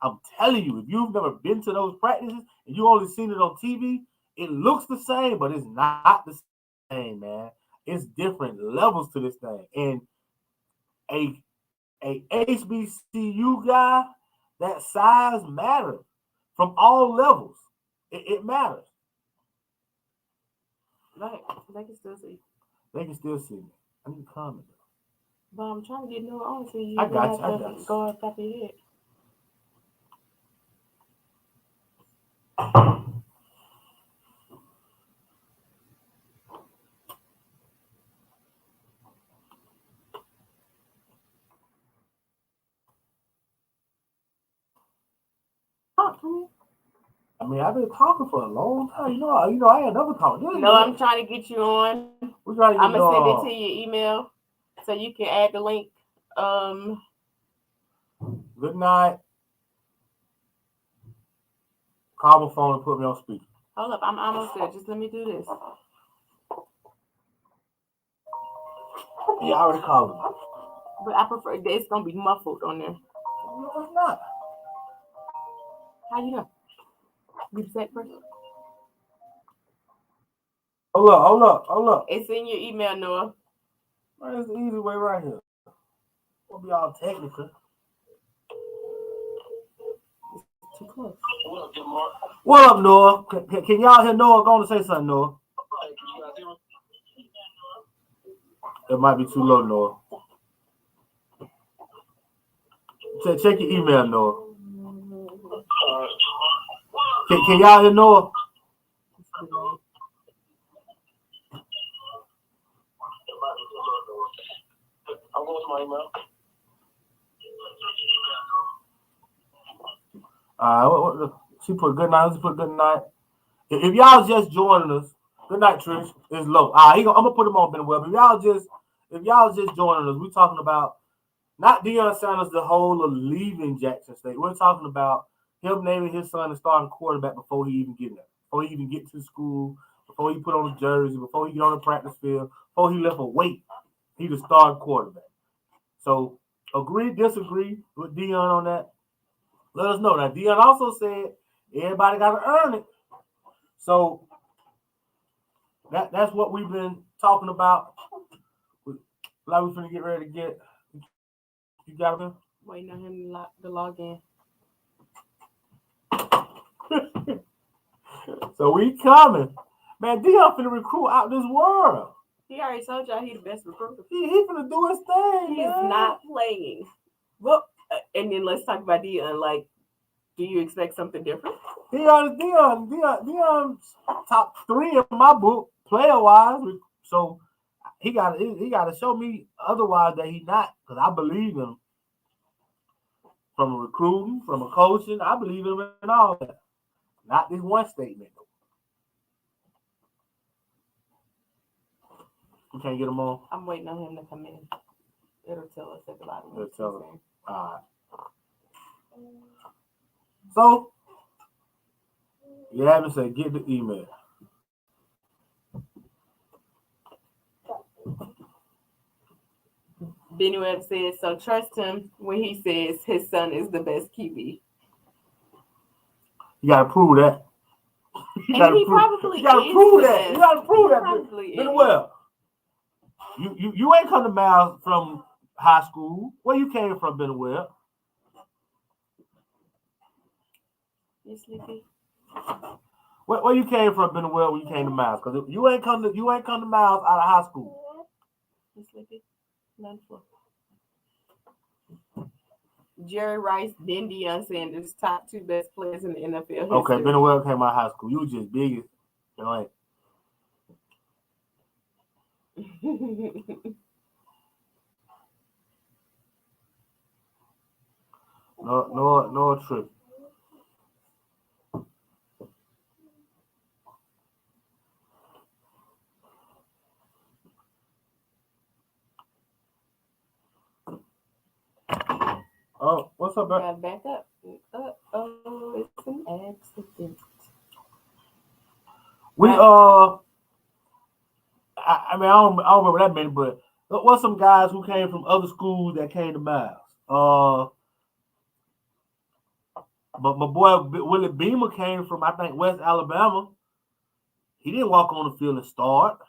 Speaker 2: I'm telling you, if you've never been to those practices and you only seen it on TV, it looks the same, but it's not the same, man. It's different levels to this thing. And a HBCU guy that size matters from all levels. It matters.
Speaker 1: Right. They can still see.
Speaker 2: They can still see me. I need to comment.
Speaker 1: But I'm trying to get Noah on so you
Speaker 2: I got you.
Speaker 1: have to go up top of your head. Talk to me.
Speaker 2: I mean, I've been talking for a long time. I ain't never talked.
Speaker 1: No, I'm trying to get you on.
Speaker 2: We're trying to get
Speaker 1: I'm gonna send it to your email so you can add the link.
Speaker 2: Good night. Call my phone and put me on speaker.
Speaker 1: Hold up, I'm almost there. Just let me do this.
Speaker 2: Yeah, I already called him.
Speaker 1: But I prefer it's gonna be muffled on there.
Speaker 2: No, it's not.
Speaker 1: How you know? You set first.
Speaker 2: Hold up.
Speaker 1: It's in your email, Noah.
Speaker 2: Man, it's the easy way right here. We'll be all technical.
Speaker 1: It's too close.
Speaker 2: What up, Noah? Can y'all hear Noah going to say something, Noah? It might be too low, Noah. Check your email, Noah. Can y'all hear Noah?
Speaker 4: I'm going to my email.
Speaker 2: She put good night. She put good night. If y'all just joining us, good night, Trish. It's low. I'm gonna put him on Ben Webb. If y'all just joining us, we're talking about not Deion Sanders, the whole of leaving Jackson State. We're talking about him naming his son the starting quarterback before he even get there, before he even get to school, before he put on the jersey, before he get on the practice field, before he lift a weight. He the starting quarterback. So agree, disagree with Deion on that. Let us know. Now Deion also said everybody got to earn it. So that's what we've been talking about. Like we're finna get ready to get. You got him?
Speaker 1: Waiting on him to log in.
Speaker 2: So we coming. Man, Deion finna recruit out this world.
Speaker 1: He already told y'all he the best recruiter.
Speaker 2: He finna do his thing.
Speaker 1: He is not playing. Well, and then let's talk about Deion. Like, do you expect something different?
Speaker 2: Deion's top 3 in my book, player wise. So he got to show me otherwise that he's not, because I believe him from a recruiting, from a coaching. I believe him in all that. Not this one statement. We can't get him on.
Speaker 1: I'm waiting on him to come in. It'll tell us at the bottom.
Speaker 2: It'll tell us. All right. So, you haven't said get the email.
Speaker 1: Benny Webb says, so trust him when he says his son is the best QB.
Speaker 2: You gotta prove that.
Speaker 1: You gotta
Speaker 2: prove that. Benny Webb. You ain't come to Miles from high school. Where you came from, Benny Webb?
Speaker 1: You sleepy?
Speaker 2: Where you came from, Benny Webb, when you came to Miles? Because you ain't come to Miles out of high school.
Speaker 1: You sleepy? None for. Jerry Rice, then Deion Sanders, top 2 best players in the NFL history.
Speaker 2: Okay, Benny Webb came out of high school. You was just big as, you know, no trip. Oh, what's up,
Speaker 1: Got back up. Oh, it's an accident.
Speaker 2: We I mean I don't remember that many, but what's some guys who came from other schools that came to Miles? But my boy Willie Beamer came from, I think, West Alabama. He didn't walk on the field and start.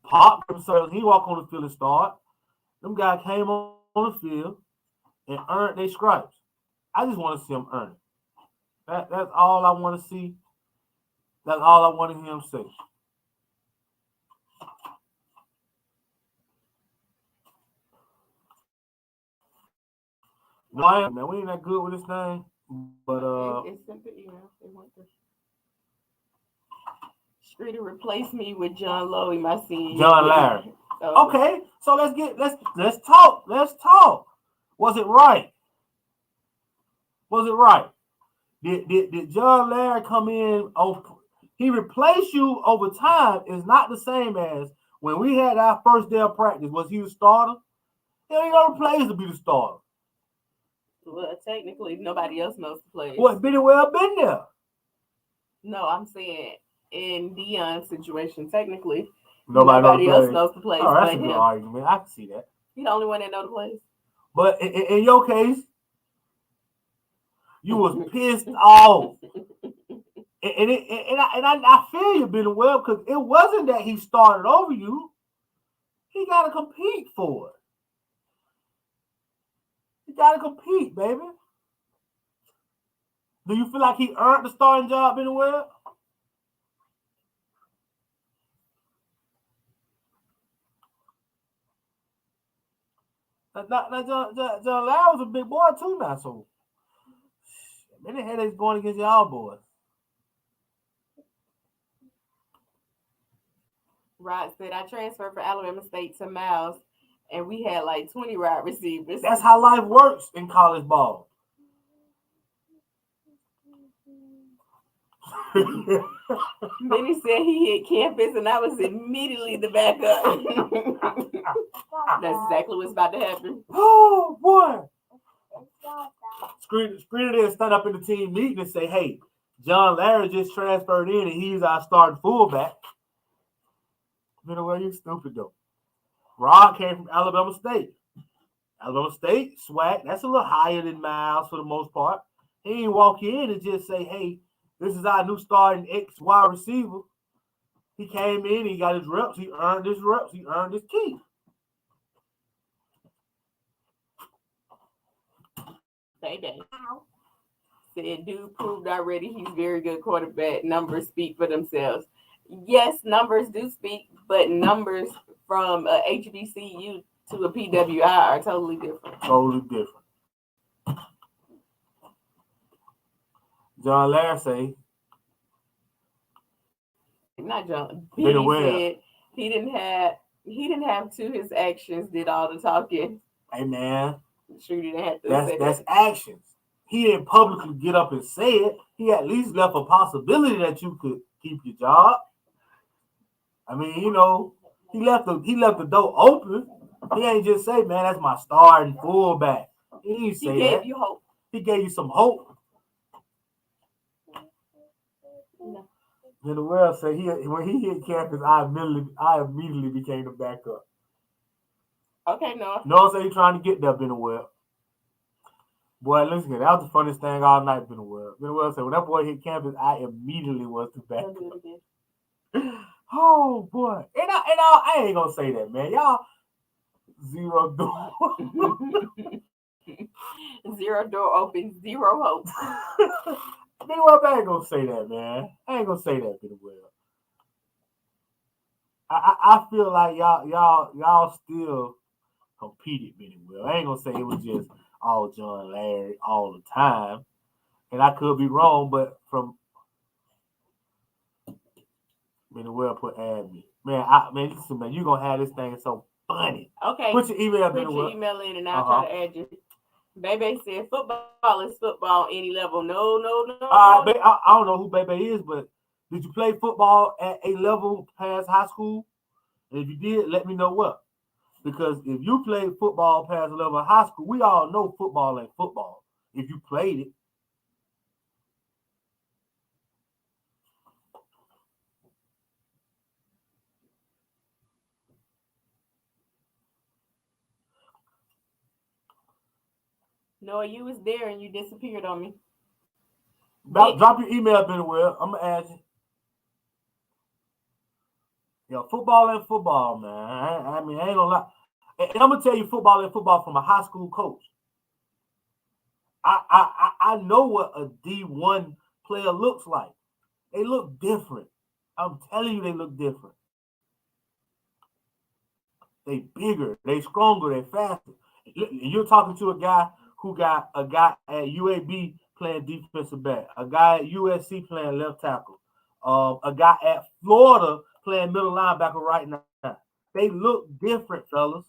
Speaker 2: Pop himself, he walked on the field and start. Them guys came on the field and earned their stripes. I just want to see them earn it. That's all I want to see. That's all I want to hear him say. No, I ain't, man. We ain't that good with this thing. But
Speaker 1: it's simple, you know. They want to Streeter replaced me with John Lowe, my senior.
Speaker 2: John Larry. Okay, so let's talk. Let's talk. Was it right? Was it right? Did John Larry come in on? He replaced you over time is not the same as when we had our first day of practice. Was he the starter? He ain't no plays to be the starter.
Speaker 1: Well, technically, nobody else knows the plays.
Speaker 2: What, Benny Webb been there?
Speaker 1: No, I'm saying in Deion's situation, technically,
Speaker 2: nobody
Speaker 1: else knows the plays.
Speaker 2: Oh, that's a good argument. I can see that.
Speaker 1: He's the only one that knows the plays.
Speaker 2: But in your case, you was pissed off. And I feel you, Benny Webb, because it wasn't that he started over you. He got to compete for it. He got to compete, baby. Do you feel like he earned the starting job, Benny Webb? John Larry was a big boy too now, so many headaches going against y'all boys.
Speaker 1: Rod said, I transferred from Alabama State to Miles and we had like 20 wide receivers.
Speaker 2: That's how life works in college ball.
Speaker 1: Then he said he hit campus, and I was immediately the backup. That's exactly what's about to happen.
Speaker 2: Oh boy! Screener didn't stand up in the team meeting and say, "Hey, John Larry just transferred in, and he's our starting fullback." You know what? You stupid though. Rod came from Alabama State. Alabama State, swag, that's a little higher than Miles for the most part. He didn't walk in and just say, "Hey, this is our new starting X wide receiver." He came in, he got his reps, he earned his reps, he earned his key.
Speaker 1: Day. Said dude proved already he's very good quarterback. Numbers speak for themselves. Yes, numbers do speak, but numbers from a HBCU to a PWI are totally different.
Speaker 2: Totally different. John Larsay.
Speaker 1: Not John.
Speaker 2: Been
Speaker 1: He
Speaker 2: aware.
Speaker 1: said he didn't have to. His actions did all the talking.
Speaker 2: Hey man,
Speaker 1: Sure, didn't have to say
Speaker 2: that's
Speaker 1: that.
Speaker 2: actions. He didn't publicly get up and say it. He at least left a possibility that you could keep your job. I mean, you know, he left the door open. He ain't just say, "Man, that's my starting fullback." He didn't
Speaker 1: He
Speaker 2: say
Speaker 1: gave
Speaker 2: that.
Speaker 1: you hope.
Speaker 2: He gave you some hope.
Speaker 1: No.
Speaker 2: Then the world say when he hit campus, I immediately became the backup.
Speaker 1: Okay, no.
Speaker 2: No say he trying to get there, Ben Well. Boy, listen, that was the funniest thing all night, Ben Well. Ben Well said when that boy hit campus, I immediately was the
Speaker 1: Don't
Speaker 2: backup.
Speaker 1: do it again.
Speaker 2: Oh boy, I ain't gonna say that, man. Y'all zero door.
Speaker 1: Zero door open, zero hope.
Speaker 2: Ben Well, I ain't gonna say that, man. I ain't gonna say that, Ben Well. I feel like y'all still competed really well. I ain't gonna say it was just all John Larry all the time, and I could be wrong, but from really well put at me, man, listen, man, you gonna have this thing so funny.
Speaker 1: Okay.
Speaker 2: Put your email,
Speaker 1: Put your email in, and I'll try to add you. Bebe said football is football any level. No.
Speaker 2: I don't know who Bebe is, but did you play football at a level past high school? And if you did, let me know what. Because if you played football past a level of high school, we all know football ain't football. If you played it.
Speaker 1: No, you was there and you disappeared on me.
Speaker 2: Drop your email, Benwell. I'm gonna add you. Yo, football ain't football, man. I mean, I ain't gonna lie. And I'm gonna tell you, football ain't football from a high school coach. I know what a D1 player looks like. They look different. I'm telling you, they look different. They bigger, they stronger, they faster. You're talking to a guy who got a guy at UAB playing defensive back, a guy at USC playing left tackle, a guy at Florida playing middle linebacker right now. They look different, fellas.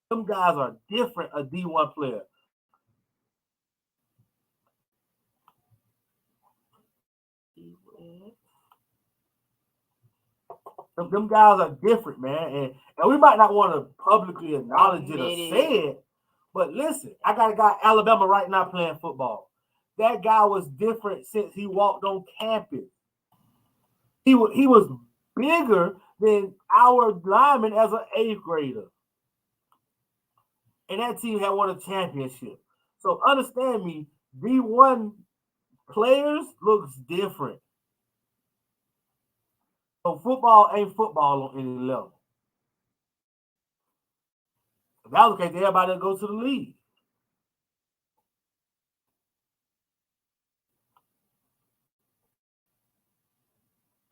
Speaker 2: Some guys are different. A D1 player. Them guys are different, man. And we might not want to publicly acknowledge it or say it, but listen, I got a guy Alabama right now playing football. That guy was different since he walked on campus. He was bigger than our lineman as an eighth grader. And that team had won a championship. So understand me, D1 players looks different. So football ain't football on any level. If that was the case, everybody would go to the league.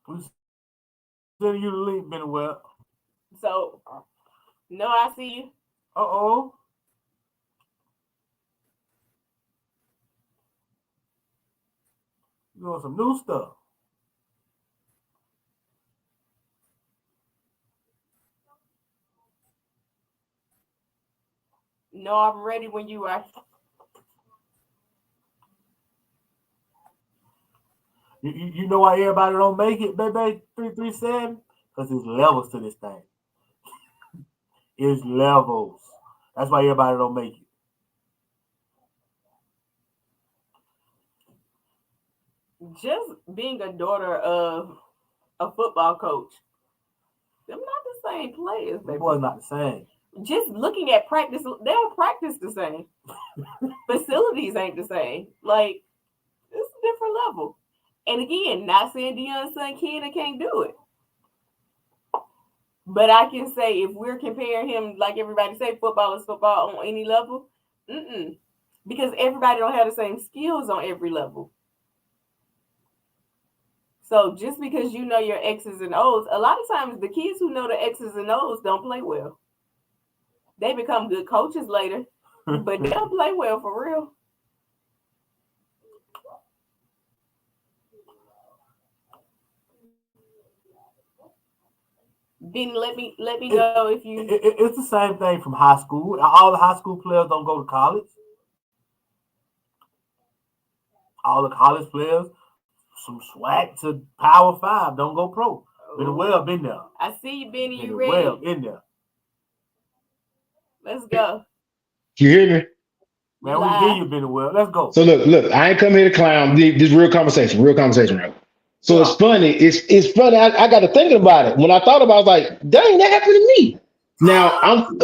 Speaker 2: We sending you the link, Benwell.
Speaker 1: So, no, I see you.
Speaker 2: Uh-oh. You doing some new stuff.
Speaker 1: No, I'm ready when you are.
Speaker 2: You know why everybody don't make it, baby? 337? Because there's levels to this thing. It's levels. That's why everybody don't make it.
Speaker 1: Just being a daughter of a football coach, they're not the same players,
Speaker 2: The
Speaker 1: baby.
Speaker 2: boy's not the same.
Speaker 1: Just looking at practice, they don't practice the same. Facilities ain't the same. Like, it's a different level. And again, not saying Deion's son can or can't do it. But I can say if we're comparing him, like everybody say, football is football on any level, because everybody don't have the same skills on every level. So just because you know your X's and O's, a lot of times the kids who know the X's and O's don't play well. They become good coaches later, but they don't play well for real. Benny, let me know if you.
Speaker 2: It's the same thing from high school. All the high school players don't go to college. All the college players, some swag to Power Five, don't go pro. Been well, been there.
Speaker 1: I see you, Benny. You
Speaker 2: Been
Speaker 1: ready?
Speaker 2: well, in there.
Speaker 1: Let's go.
Speaker 4: You hear me?
Speaker 2: Man, we hear you, been well. Let's go.
Speaker 4: So look, I ain't come here to clown. This real conversation, right? So
Speaker 2: Yeah.
Speaker 4: it's funny. It's funny. I got to thinking about it. When I thought about it, I was like, dang, that happened to me. Now I'm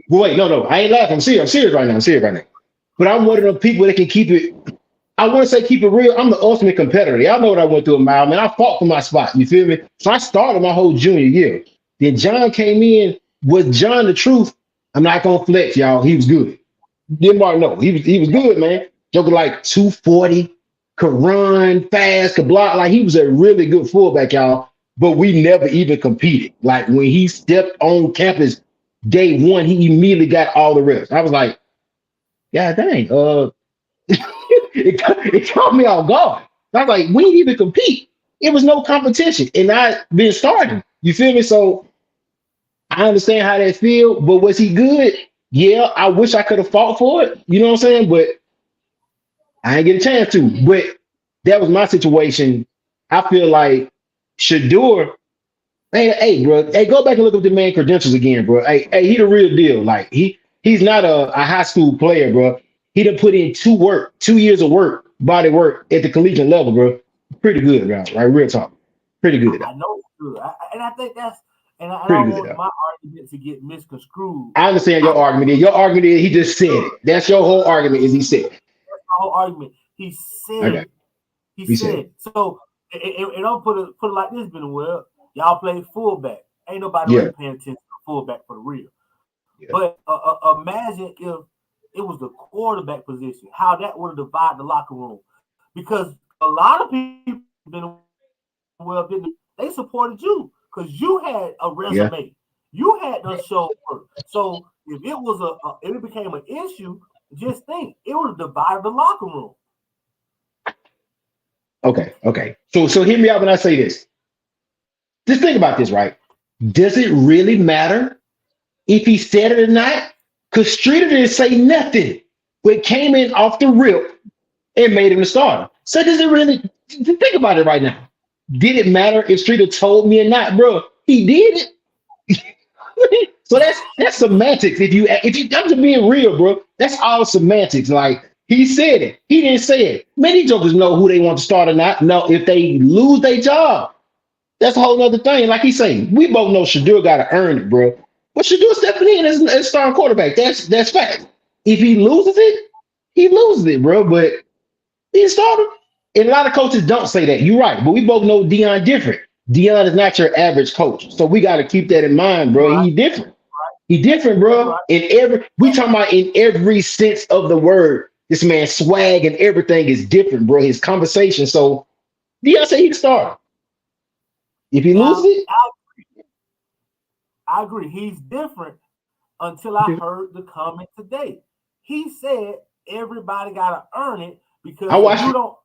Speaker 4: wait, no, I ain't laughing. I'm serious right now. But I'm one of them people that can keep it. I want to say keep it real. I'm the ultimate competitor. Y'all know what I went through a mile, man. I fought for my spot. You feel me? So I started my whole junior year. Then John came in. Was John the truth? I'm not gonna flex, y'all. He was good. Didn't Mark know. He was good, man. Joker like 240, could run fast, could block. Like he was a really good fullback, y'all. But we never even competed. Like when he stepped on campus day one, he immediately got all the reps. I was like, yeah, dang. It caught me off guard. I was like, we didn't even compete. It was no competition. And I been starting. You feel me? So I understand how that feel, but was he good? Yeah, I wish I could have fought for it. You know what I'm saying? But I didn't get a chance to. But that was my situation. I feel like Shador, hey, bro, hey, go back and look up the man credentials again, bro. Hey, he the real deal. Like he's not a high school player, bro. He done put in 2 years of work, body work at the collegiate level, bro. Pretty good, bro. Like real talk. Pretty good.
Speaker 2: I know it's good. And I think that's, and I
Speaker 4: Pretty
Speaker 2: don't
Speaker 4: good.
Speaker 2: want my argument to get misconstrued.
Speaker 4: I understand your argument. Your argument is he just said it. That's your whole argument is he said it.
Speaker 2: That's my whole argument. He said
Speaker 4: Okay.
Speaker 2: it. He
Speaker 4: He
Speaker 2: said
Speaker 4: said
Speaker 2: it. So, and don't put it like this, been well. Y'all play fullback. Ain't nobody
Speaker 4: yeah,
Speaker 2: really paying attention to fullback for the real.
Speaker 4: yeah,
Speaker 2: But imagine if it was the quarterback position, how that would have divided the locker room. Because a lot of people been well, they supported you because you had a
Speaker 4: yeah.
Speaker 2: resume. You had done show work. So if it was if it became an issue, just think it would have divided the locker room.
Speaker 4: Okay. So hear me out when I say this. Just think about this, right? Does it really matter if he said it or not? Because Streeter didn't say nothing, but came in off the rip and made him the starter. So does it really think about it right now? Did it matter if Streeter told me or not, bro? He did it. So that's semantics. If you I'm just being real, bro, that's all semantics. Like he said it, he didn't say it. Many jokers know who they want to start or not. No, if they lose their job, that's a whole other thing. Like he's saying, we both know Shadur got to earn it, bro. But Shadur stepping in as starting quarterback. That's fact. If he loses it, he loses it, bro. But he's starter. And a lot of coaches don't say that. You're right. But we both know Deion different. Deion is not your average coach. So we got to keep that in mind, bro.
Speaker 2: Right,
Speaker 4: He different. He different,
Speaker 2: that's
Speaker 4: bro.
Speaker 2: right.
Speaker 4: We talking about in every sense of the word. This man's swag and everything is different, bro. His conversation. So Deion say he the starter. If he loses
Speaker 2: Now
Speaker 4: it,
Speaker 2: I agree. He's different until I heard the comment today. He said everybody gotta earn it
Speaker 4: I
Speaker 2: because if
Speaker 4: watched
Speaker 2: you
Speaker 4: it.
Speaker 2: don't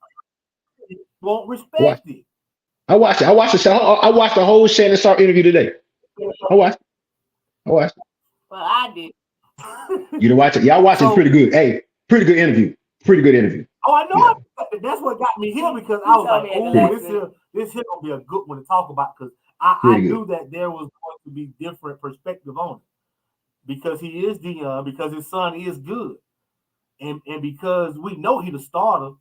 Speaker 2: won't
Speaker 4: I watched
Speaker 2: respect it.
Speaker 4: I watched it. I watched the show. I watched the whole Shannon Sharp interview today. I watched. I watched.
Speaker 1: Well, I did.
Speaker 4: You didn't watch it? Y'all watch it.
Speaker 2: So,
Speaker 4: Pretty good. Hey, pretty good interview. Pretty good interview.
Speaker 2: oh, I know
Speaker 4: Yeah,
Speaker 2: it. That's what got me here because
Speaker 1: You
Speaker 2: I was
Speaker 1: told
Speaker 2: like,
Speaker 1: me at the
Speaker 2: oh,
Speaker 4: pretty,
Speaker 1: last minute.
Speaker 2: this here gonna be a good one to talk about because I
Speaker 4: pretty good.
Speaker 2: knew that there was going to be different perspective on it because he is Deion, because his son is good, and because we know he the starter,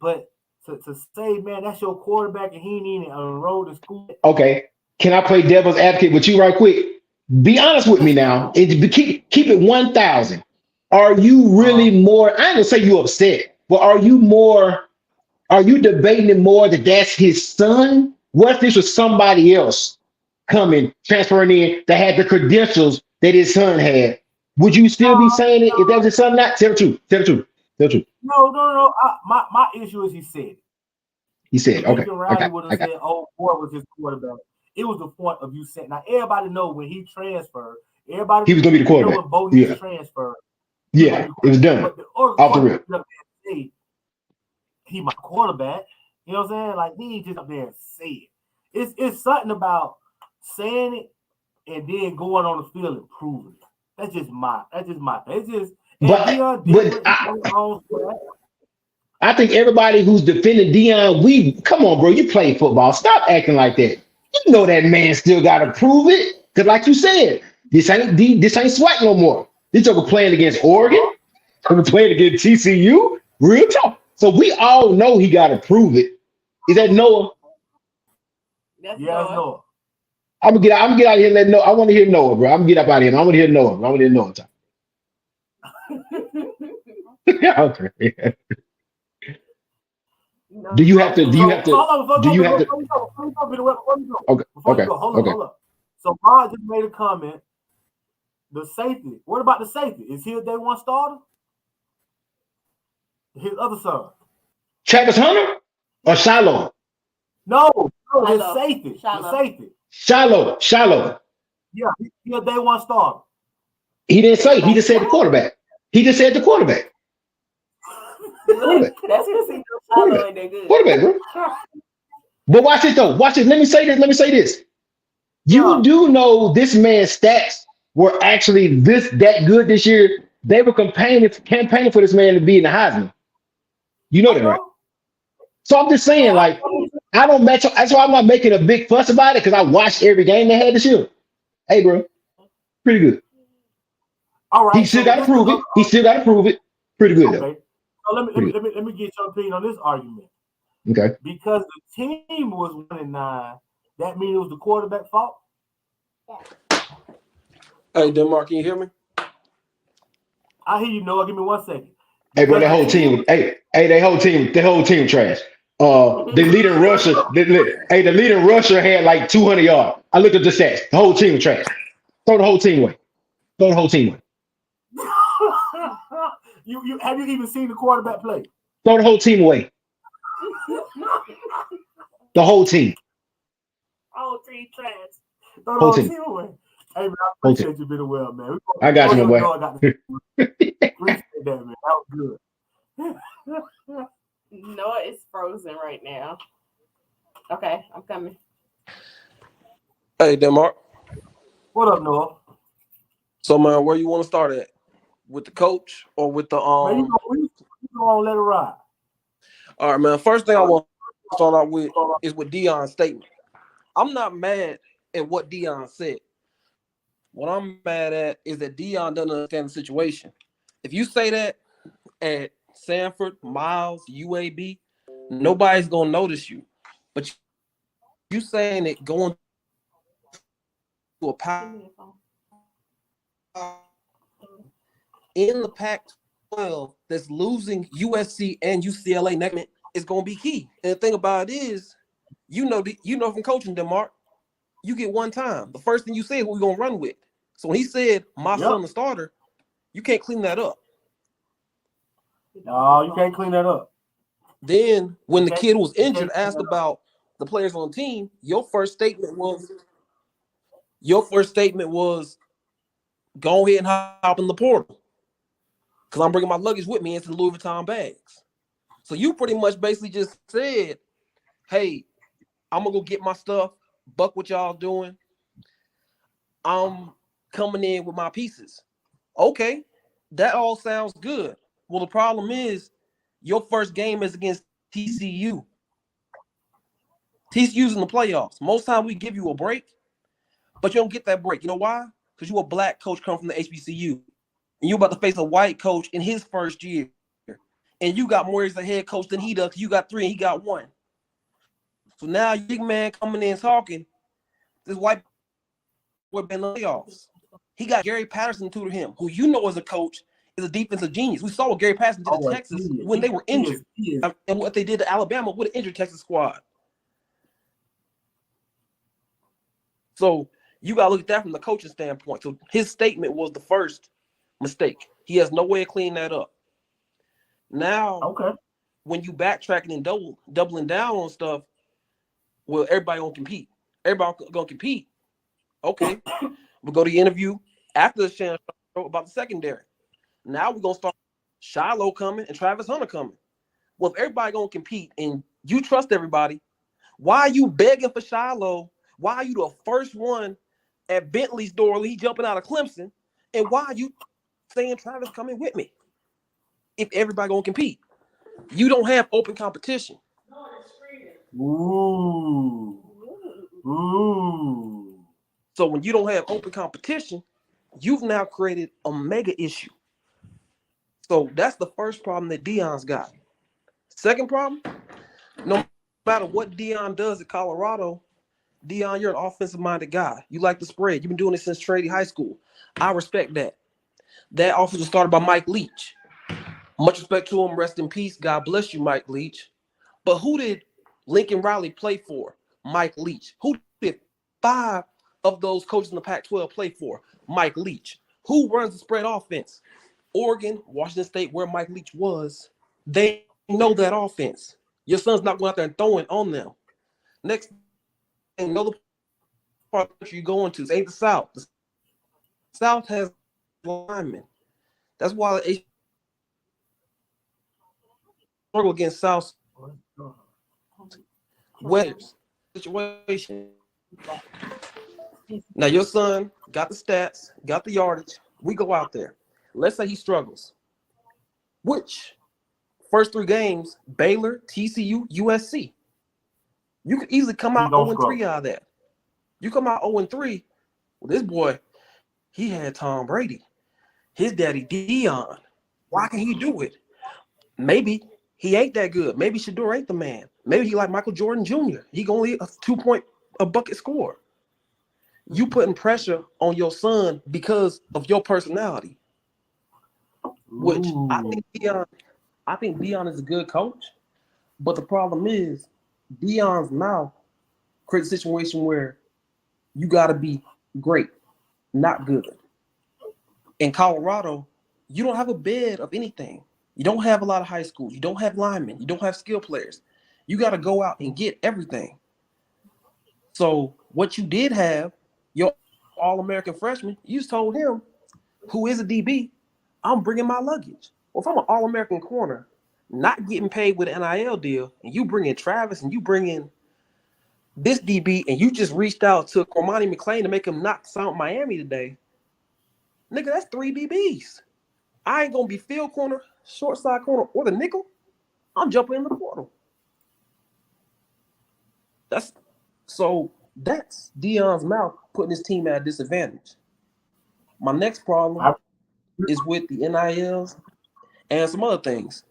Speaker 2: but to say, man, that's your quarterback and he ain't even enrolled in school.
Speaker 4: Okay. Can I play devil's advocate with you right quick? Be honest with me
Speaker 2: Yes,
Speaker 4: now.
Speaker 2: sir.
Speaker 4: And keep it 1,000. Are you
Speaker 2: Uh,
Speaker 4: really more? I ain't gonna say you upset, but are you more? Are you debating it more that that's his son? What if this was somebody else coming, transferring in that had the credentials that his son had? Would you still be
Speaker 2: no,
Speaker 4: saying it if that was his son? Not tell the truth. Tell the truth. Tell the truth.
Speaker 2: no. My issue is he said it.
Speaker 4: He
Speaker 2: If
Speaker 4: said,
Speaker 2: Lincoln
Speaker 4: okay, I
Speaker 2: Riley
Speaker 4: got,
Speaker 2: would
Speaker 4: I
Speaker 2: have
Speaker 4: got.
Speaker 2: said, "Oh, Ford was his quarterback," it was the point of you saying. Now everybody know when he transferred. Everybody
Speaker 4: He was gonna be the
Speaker 2: know
Speaker 4: quarterback.
Speaker 2: when Bo Nix
Speaker 4: Yeah,
Speaker 2: transferred. He was gonna be
Speaker 4: yeah,
Speaker 2: the
Speaker 4: it was
Speaker 2: quarterback.
Speaker 4: done
Speaker 2: But the other
Speaker 4: off the
Speaker 2: quarterback
Speaker 4: rip.
Speaker 2: up there and say he my quarterback. You know what I'm saying? Like he ain't just up there and say it. It's something about saying it and then going on the field and proving it. That's just my thing. It's just and
Speaker 4: But
Speaker 2: Dion
Speaker 4: but
Speaker 2: different. He on his own squad.
Speaker 4: I think everybody who's defending Dion, we come on, bro. You play football. Stop acting like that. You know that man still got to prove it. Cause like you said, this ain't SWAC no more. This over playing against Oregon. Over playing against TCU. Real talk. So we all know he got to prove it. Is that Noah?
Speaker 1: That's
Speaker 2: Yeah, that's
Speaker 1: Noah.
Speaker 2: Noah.
Speaker 4: I'm gonna get out of here and let Noah. I want to hear Noah, bro. I'm gonna get up out of here. I want to hear Noah. Bro. I want to hear Noah talk. Okay. Do
Speaker 1: No,
Speaker 4: you have to? Do you
Speaker 2: So,
Speaker 4: have
Speaker 2: so
Speaker 4: to?
Speaker 2: hold on, before
Speaker 4: Do
Speaker 2: you
Speaker 4: you
Speaker 2: go,
Speaker 4: have to? Okay.
Speaker 2: before you
Speaker 4: Okay.
Speaker 2: go, hold up,
Speaker 4: Okay.
Speaker 2: hold up. So Rod just made a comment. The safety. What about the safety? Is he a day one starter? His other son.
Speaker 4: Travis Hunter or Shiloh?
Speaker 2: No, his
Speaker 1: Shiloh.
Speaker 2: safety. The
Speaker 1: Shiloh.
Speaker 2: safety.
Speaker 4: Shiloh.
Speaker 2: Yeah, he a day one starter.
Speaker 4: He didn't say. He
Speaker 1: Everybody
Speaker 4: just said the
Speaker 1: said
Speaker 4: quarterback. He just said the quarterback.
Speaker 1: look,
Speaker 4: Quarterback.
Speaker 1: that's because he knows Shiloh
Speaker 4: Quarterback.
Speaker 1: ain't that good.
Speaker 4: Quarterback, bro. But watch it though. Watch it. Let me say this. Let me say this. You
Speaker 2: Yeah.
Speaker 4: do know this man's stats were actually that good this year. They were campaigning for this man to be in the Heisman. You know
Speaker 2: I
Speaker 4: that, right?
Speaker 2: know.
Speaker 4: So I'm just saying,
Speaker 2: I
Speaker 4: like,
Speaker 2: know.
Speaker 4: I don't match. That's why I'm not making a big fuss about it because I watched every game they had this year. Hey, bro, pretty good.
Speaker 2: All
Speaker 4: He
Speaker 2: right.
Speaker 4: still
Speaker 2: So
Speaker 4: got to
Speaker 2: this the
Speaker 4: prove
Speaker 2: other
Speaker 4: it. He still got to prove it. Pretty good though.
Speaker 2: okay. So
Speaker 4: Pretty good.
Speaker 2: let me get your opinion on this argument.
Speaker 4: Okay.
Speaker 2: Because the team was 1-9, that means it was the quarterback fault.
Speaker 5: Hey, Denmark, can you hear me?
Speaker 2: I hear you, Noah. Give me 1 second.
Speaker 4: Hey, bro,
Speaker 2: Because
Speaker 4: that
Speaker 2: the
Speaker 4: whole
Speaker 2: team
Speaker 4: team. Hey, that whole team trash. The leading rusher. Hey, the leading rusher had like 200 yards. I looked at the stats. The whole team was trash. Throw the whole team away. Throw the whole team away.
Speaker 2: you have you even seen the quarterback play?
Speaker 4: Throw the whole team away. The whole team.
Speaker 1: Oh, three trash.
Speaker 2: Throw the
Speaker 4: Whole
Speaker 2: whole
Speaker 4: team.
Speaker 2: team away. Hey man, I
Speaker 4: Whole team.
Speaker 2: appreciate you being well, man.
Speaker 4: I
Speaker 2: We
Speaker 4: got
Speaker 2: gonna
Speaker 4: you,
Speaker 2: hear
Speaker 4: my
Speaker 2: what
Speaker 4: boy.
Speaker 2: Noah got to appreciate that, man. That was good.
Speaker 1: Noah is frozen right now. Okay, I'm coming.
Speaker 5: Hey, Denmark.
Speaker 2: What up, Noah?
Speaker 5: So, man, where you want to start at? With the coach or with the
Speaker 2: Man, you gonna let it ride.
Speaker 5: All right, man. First thing I want to start out with is with Deion's statement. I'm not mad at what Deion said. What I'm mad at is that Deion doesn't understand the situation. If you say that at Sanford, Miles, UAB, nobody's gonna notice you. But you saying it going to a
Speaker 1: Give me
Speaker 5: power
Speaker 1: your phone.
Speaker 5: in the Pac-12 that's losing USC and UCLA next month is gonna be key. And the thing about it is, you know from coaching, Denmark, you get one time. The first thing you say is what we're gonna run with. So when he said my
Speaker 2: Yep.
Speaker 5: son the starter, you can't clean that up.
Speaker 2: No, you can't clean that up.
Speaker 5: Then
Speaker 2: You
Speaker 5: when the
Speaker 2: can't
Speaker 5: kid was
Speaker 2: you
Speaker 5: injured,
Speaker 2: can't clean
Speaker 5: asked
Speaker 2: that up.
Speaker 5: about the players on the team, your first statement was go ahead and hop in the portal. Because I'm bringing my luggage with me into the Louis Vuitton bags. So you pretty much basically just said, hey, I'm gonna go get my stuff, buck what y'all doing. I'm coming in with my pieces. Okay, that all sounds good. Well, the problem is your first game is against TCU. TCU's in the playoffs. Most time we give you a break, but you don't get that break. You know why? Because you a black coach come from the HBCU. And you about to face a white coach in his first year. And you got more as a head coach than he does. You got 3 and he got 1. So now you big man coming in talking. This white boy been in the playoffs. He got Gary Patterson tutor him, who you know as a coach is a defensive genius. We saw what Gary Patterson did to
Speaker 2: Oh,
Speaker 5: Texas when they were injured, and what they did to Alabama with an injured Texas squad. So you got to look at that from the coaching standpoint. So his statement was the first mistake. He has no way of cleaning that up. Now,
Speaker 2: okay.
Speaker 5: when you backtracking and doubling down on stuff, well, everybody gonna compete. Everybody gonna compete. Okay, we'll go to the interview after the show about the secondary. Now we're gonna start Shiloh coming and Travis Hunter coming. Well, if everybody gonna compete and you trust everybody, why are you begging for Shiloh? Why are you the first one at Bentley's door? He jumping out of Clemson, and why are you saying Travis coming with me? If everybody gonna compete, you don't have open competition.
Speaker 2: Ooh. Ooh.
Speaker 5: So when you don't have open competition, you've now created a mega issue. So that's the first problem that Deion's got. Second problem, no matter what Deion does at Colorado, Deion, you're an offensive-minded guy. You like the spread. You've been doing it since Trady High School. I respect that. That offense was started by Mike Leach. Much respect to him. Rest in peace. God bless you, Mike Leach. But who did Lincoln Riley play for? Mike Leach. Who did 5 of those coaches in the Pac-12 play for? Mike Leach. Who runs the spread offense? Oregon, Washington State, where Mike Leach was. They know that offense. Your son's not going out there and throwing on them. Next thing, another part of the country you're going to ain't the South. The South has linemen. That's why they struggle against South weathers situation. Now your son got the stats, got the yardage. We go out there. Let's say he struggles. Which first 3 games, Baylor, TCU, USC. You could easily come out 0-3 out of that. You come out 0-3. Well, this boy, he had Tom Brady. His daddy, Deion. Why can he do it? Maybe he ain't that good. Maybe Shador ain't the man. Maybe he like Michael Jordan Jr. He gonna lead a 2-point a bucket score. You putting pressure on your son because of your personality. Which I think Deion is a good coach, but the problem is Deion's mouth creates a situation where you got to be great, not good. In Colorado, you don't have a bed of anything. You don't have a lot of high schools. You don't have linemen. You don't have skill players. You got to go out and get everything. So what you did have, your All-American freshman, you just told him, who is a DB, I'm bringing my luggage. Well, if I'm an All-American corner, not getting paid with an NIL deal, and you bring in Travis and you bring in this DB, and you just reached out to Cormani McClain to make him knock South Miami today, nigga, that's 3 DBs. I ain't going to be field corner, short side corner, or the nickel. I'm jumping in the portal. That's Deion's mouth putting his team at a disadvantage. My next problem is with the NILs and some other things.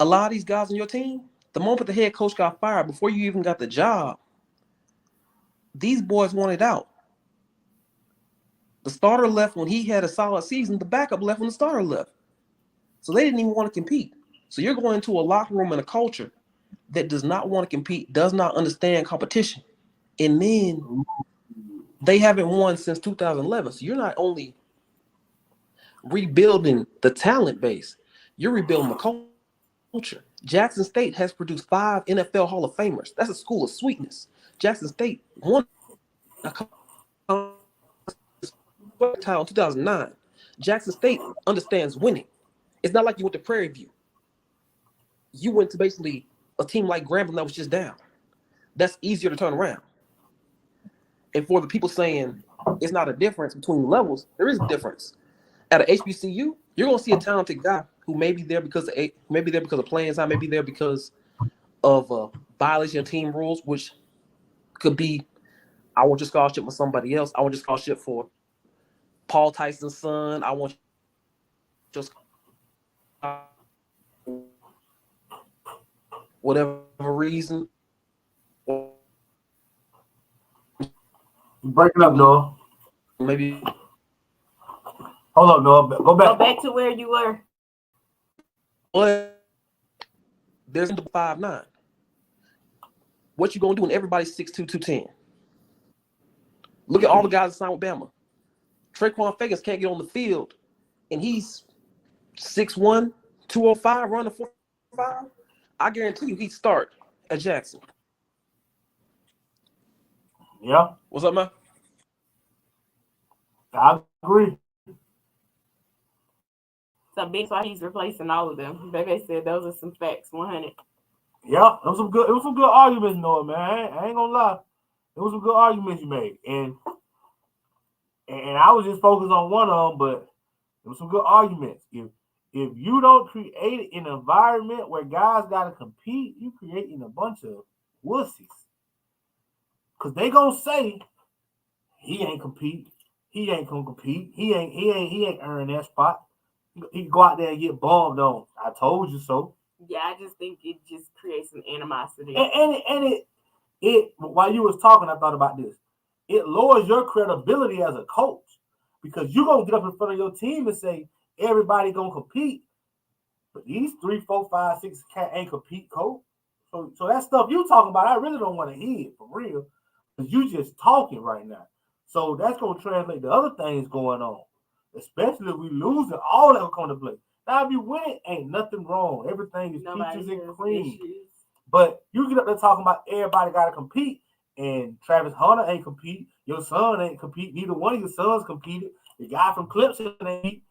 Speaker 5: A lot of these guys on your team, the moment the head coach got fired, before you even got the job, these boys wanted out. The starter left when he had a solid season. The backup left when the starter left. So they didn't even want to compete. So you're going into a locker room and a culture that does not want to compete, does not understand competition. And then they haven't won since 2011. So you're not only rebuilding the talent base, you're rebuilding the culture. Jackson State has produced 5 NFL Hall of Famers. That's a school of sweetness. Jackson State won a title in 2009. Jackson State understands winning. It's not like you went to Prairie View. You went to basically a team like Grambling that was just down. That's easier to turn around. And for the people saying it's not a difference between levels, there is a difference. at a HBCU, you're gonna see a talented guy who may be there because of playing time, maybe there because of violation of team rules, which could be I want your scholarship with somebody else. I want your scholarship for Paul Tyson's son. I want your whatever reason.
Speaker 2: You're breaking up, Noah.
Speaker 5: Maybe
Speaker 2: Hold up, Noah. Go
Speaker 1: Go
Speaker 2: back.
Speaker 1: back to where you were.
Speaker 5: but there's 5'9". What you gonna do when everybody's 6'2", 210? Look at all the guys that signed with Bama. Traquan Fagans can't get on the field, and he's 6'1", 205, running 4.5. I guarantee you he'd start at Jackson.
Speaker 2: Yeah,
Speaker 5: What's up, man?
Speaker 2: I agree.
Speaker 1: So big why he's replacing all of them. Bebe said those are some facts. 100.
Speaker 2: Yeah, it was some good arguments, Noah, man. I ain't gonna lie. It was some good arguments you made. And I was just focused on one of them, but it was some good arguments. If you don't create an environment where guys gotta compete, you creating a bunch of wussies. Cause they gonna say he ain't compete, he ain't gonna compete, he ain't earn that spot. He go out there and get bombed on. I told you so.
Speaker 1: Yeah, I just think it just creates some animosity.
Speaker 2: And it while you was talking, I thought about this. It lowers your credibility as a coach because you're gonna get up in front of your team and say everybody gonna compete, but these 3, 4, 5, 6 ain't compete, coach. So that stuff you talking about, I really don't want to hear it for real, because you just talking right now. So that's gonna translate to other things going on, especially if we losing all that will come to play. Now if you win, ain't nothing wrong. Everything is peaches and cream. But you get up there talking about everybody got to compete, and Travis Hunter ain't compete. Your son ain't compete. Neither one of your sons competed. The guy from Clemson ain't compete.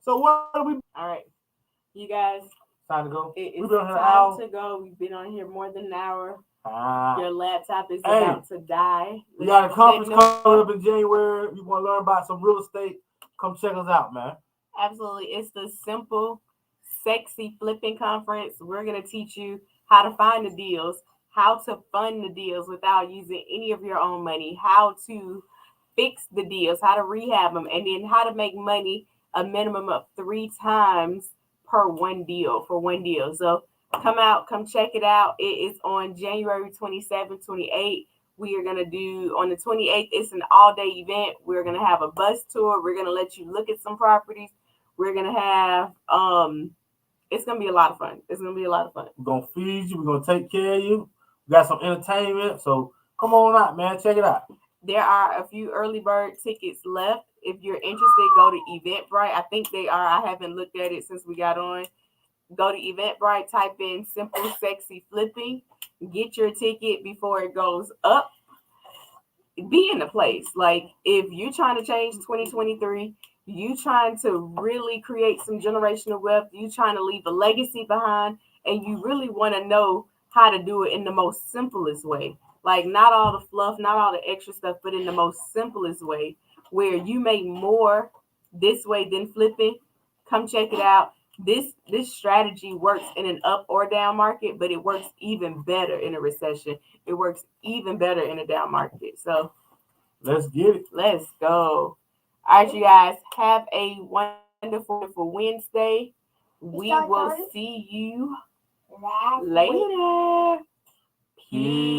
Speaker 2: So what are we?
Speaker 1: All right, you guys.
Speaker 2: Time to go.
Speaker 1: It's
Speaker 2: We've been on here an
Speaker 1: time
Speaker 2: hour.
Speaker 1: to go. We've been on here more than an hour.
Speaker 2: Ah.
Speaker 1: Your laptop is about to die.
Speaker 2: We got a conference coming up in January. You want to learn about some real estate? Come check us out, man.
Speaker 1: Absolutely. It's the Simple Sexy Flipping Conference. We're going to teach you how to find the deals, how to fund the deals without using any of your own money, how to fix the deals, how to rehab them, and then how to make money a minimum of 3 times per one deal for one deal. So come out, come check it out. It is on January 27th, 28th. We are going to do on the 28th. It's an all-day event. We're going to have a bus tour. We're going to let you look at some properties. We're going to have, it's going to be a lot of fun. It's going to be a lot of fun.
Speaker 2: We're going to feed you. We're going to take care of you. We got some entertainment. So come on out, man. Check it out.
Speaker 1: There are a few early bird tickets left. If you're interested, go to Eventbrite. I think they are. I haven't looked at it since we got on. Go to Eventbrite, type in Simple Sexy Flipping. Get your ticket before it goes up. Be in the place. Like, if you're trying to change 2023, you trying to really create some generational wealth, you trying to leave a legacy behind, and you really want to know how to do it in the most simplest way. Like, not all the fluff, not all the extra stuff, but in the most simplest way, where you make more this way than flipping. Come check it out. This strategy works in an up or down market, but it works even better in a recession. It works even better in a down market. So
Speaker 2: let's get it.
Speaker 1: Let's go. All right, you guys, have a wonderful Wednesday. We will see you later. Peace.